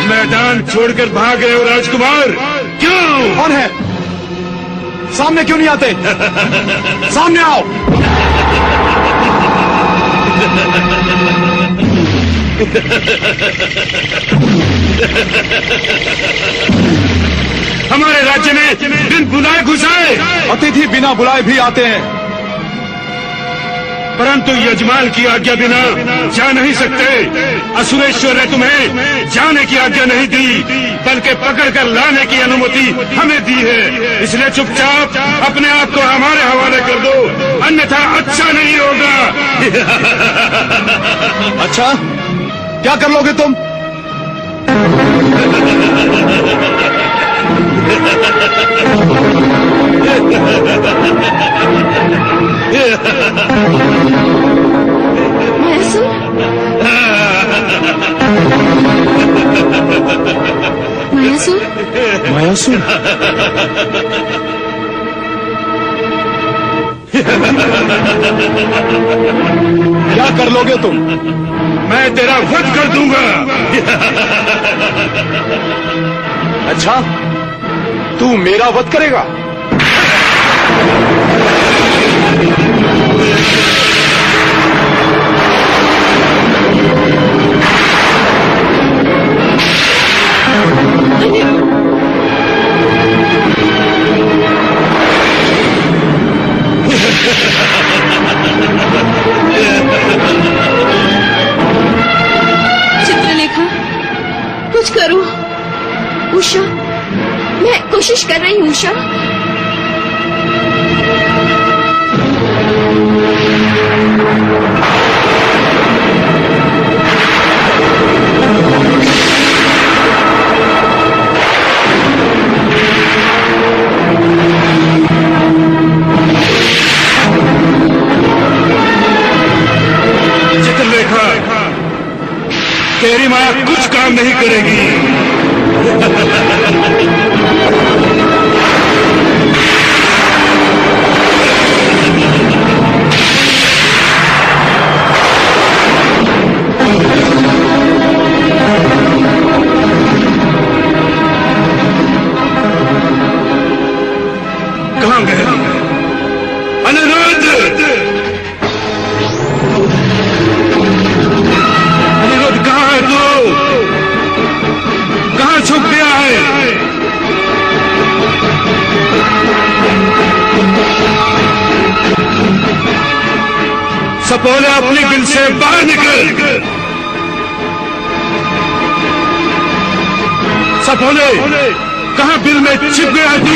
मैदान छोड़कर भाग गए हो राजकुमार, क्यों? कौन है? सामने क्यों नहीं आते? सामने आओ। हमारे राज्य में बिन बुलाए घुसाए अतिथि बिना बुलाए भी आते हैं, परंतु यजमान की आज्ञा बिना जा नहीं सकते। असुरेश्वर ने तुम्हें जाने की आज्ञा नहीं दी, बल्कि पकड़कर लाने की अनुमति हमें दी है। इसलिए चुपचाप अपने आप को हमारे हवाले कर दो, अन्यथा अच्छा नहीं होगा। अच्छा, क्या कर लोगे तुम? मायासुर, मायासुर, मायासुर, क्या कर लोगे तुम? मैं तेरा वध कर दूंगा। अच्छा, तू मेरा वध करेगा? उषा, मैं कोशिश कर रही हूँ उषा। चित्रलेखा, तेरी माया कुछ काम नहीं करेगी। कहाँ गए अनिरुद्ध? अनिरुद्ध कहाँ है तू? कहाँ छुप गया है? सपोले अपनी बिल से बाहर निकल। सपोले, कहाँ बिल में छिप गया है तू?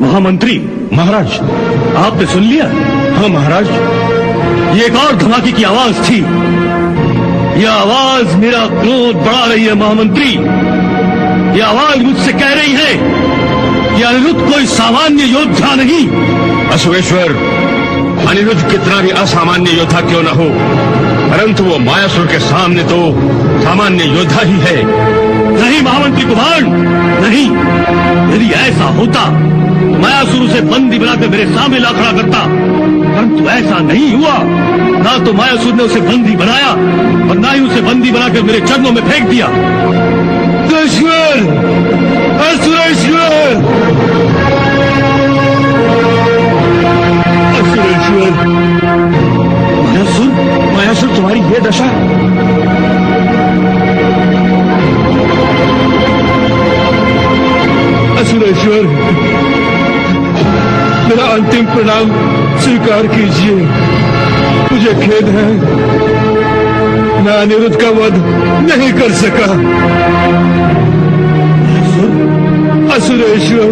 महामंत्री, महाराज, आपने सुन लिया? हाँ महाराज, ये एक और धमाके की आवाज थी। यह आवाज मेरा क्रोध बढ़ा रही है महामंत्री। यह आवाज मुझसे कह रही है कि अनिरुद्ध कोई सामान्य योद्धा नहीं। असुरेश्वर, अनिरुद्ध कितना भी असामान्य योद्धा क्यों न हो, परंतु वो मायासुर के सामने तो सामान्य योद्धा ही है। नहीं महामंत्री कुमार, नहीं। यदि ऐसा होता मायासुर उसे बंदी बनाकर मेरे सामने ला खड़ा करता, परंतु ऐसा नहीं हुआ। ना तो मायासुर ने उसे बंदी बनाया और ना ही उसे बंदी बनाकर मेरे चरणों में फेंक दिया। असुरेश्वर, असुरेश्वर, असुरेश्वर, मायासुर, मायासुर, तुम्हारी ये दशा। असुरेश्वर, मेरा अंतिम प्रणाम स्वीकार कीजिए। मुझे खेद है, मैं अनिरुद्ध का वध नहीं कर सका। असुरेश्वर,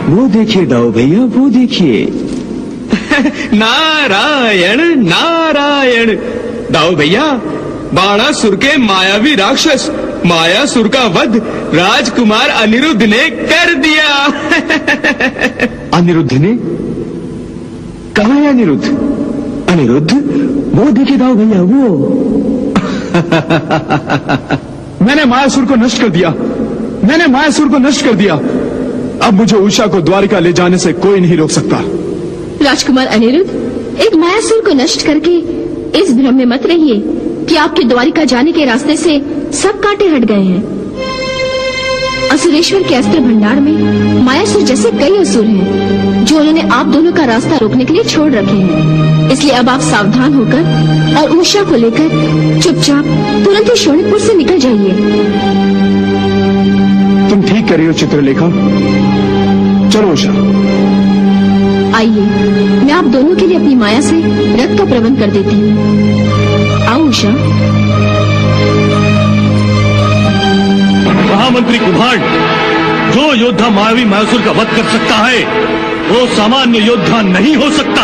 वो देखिए दाऊ भैया, वो देखिए। नारायण नारायण। दाऊ भैया, बाणासुर के मायावी राक्षस मायासुर का वध राजकुमार अनिरुद्ध ने कर दिया। अनिरुद्ध ने? कहाँ है अनिरुद्ध? अनिरुद्ध, वो देखिए दाऊ भैया, वो। मैंने मायासुर को नष्ट कर दिया, मैंने मायासुर को नष्ट कर दिया। अब मुझे उषा को द्वारिका ले जाने से कोई नहीं रोक सकता। राजकुमार अनिरुद्ध, एक मायासुर को नष्ट करके इस भ्रम में मत रहिए कि आपके द्वारिका जाने के रास्ते से सब कांटे हट गए हैं। असुरेश्वर के अस्त्र भंडार में मायासुर जैसे कई असुर हैं, जो उन्होंने आप दोनों का रास्ता रोकने के लिए छोड़ रखे हैं। इसलिए अब आप सावधान होकर और उषा को लेकर चुपचाप तुरंत ही शोणितपुर से निकल जाइए। तुम ठीक कर रही हो चित्रलेखा। चलो उषा। आइए, मैं आप दोनों के लिए अपनी माया से रथ का प्रबंध कर देती हूँ। आओ उषा। महामंत्री कुम्हार, जो योद्धा मायावी मायासुर का वध कर सकता है, वो सामान्य योद्धा नहीं हो सकता।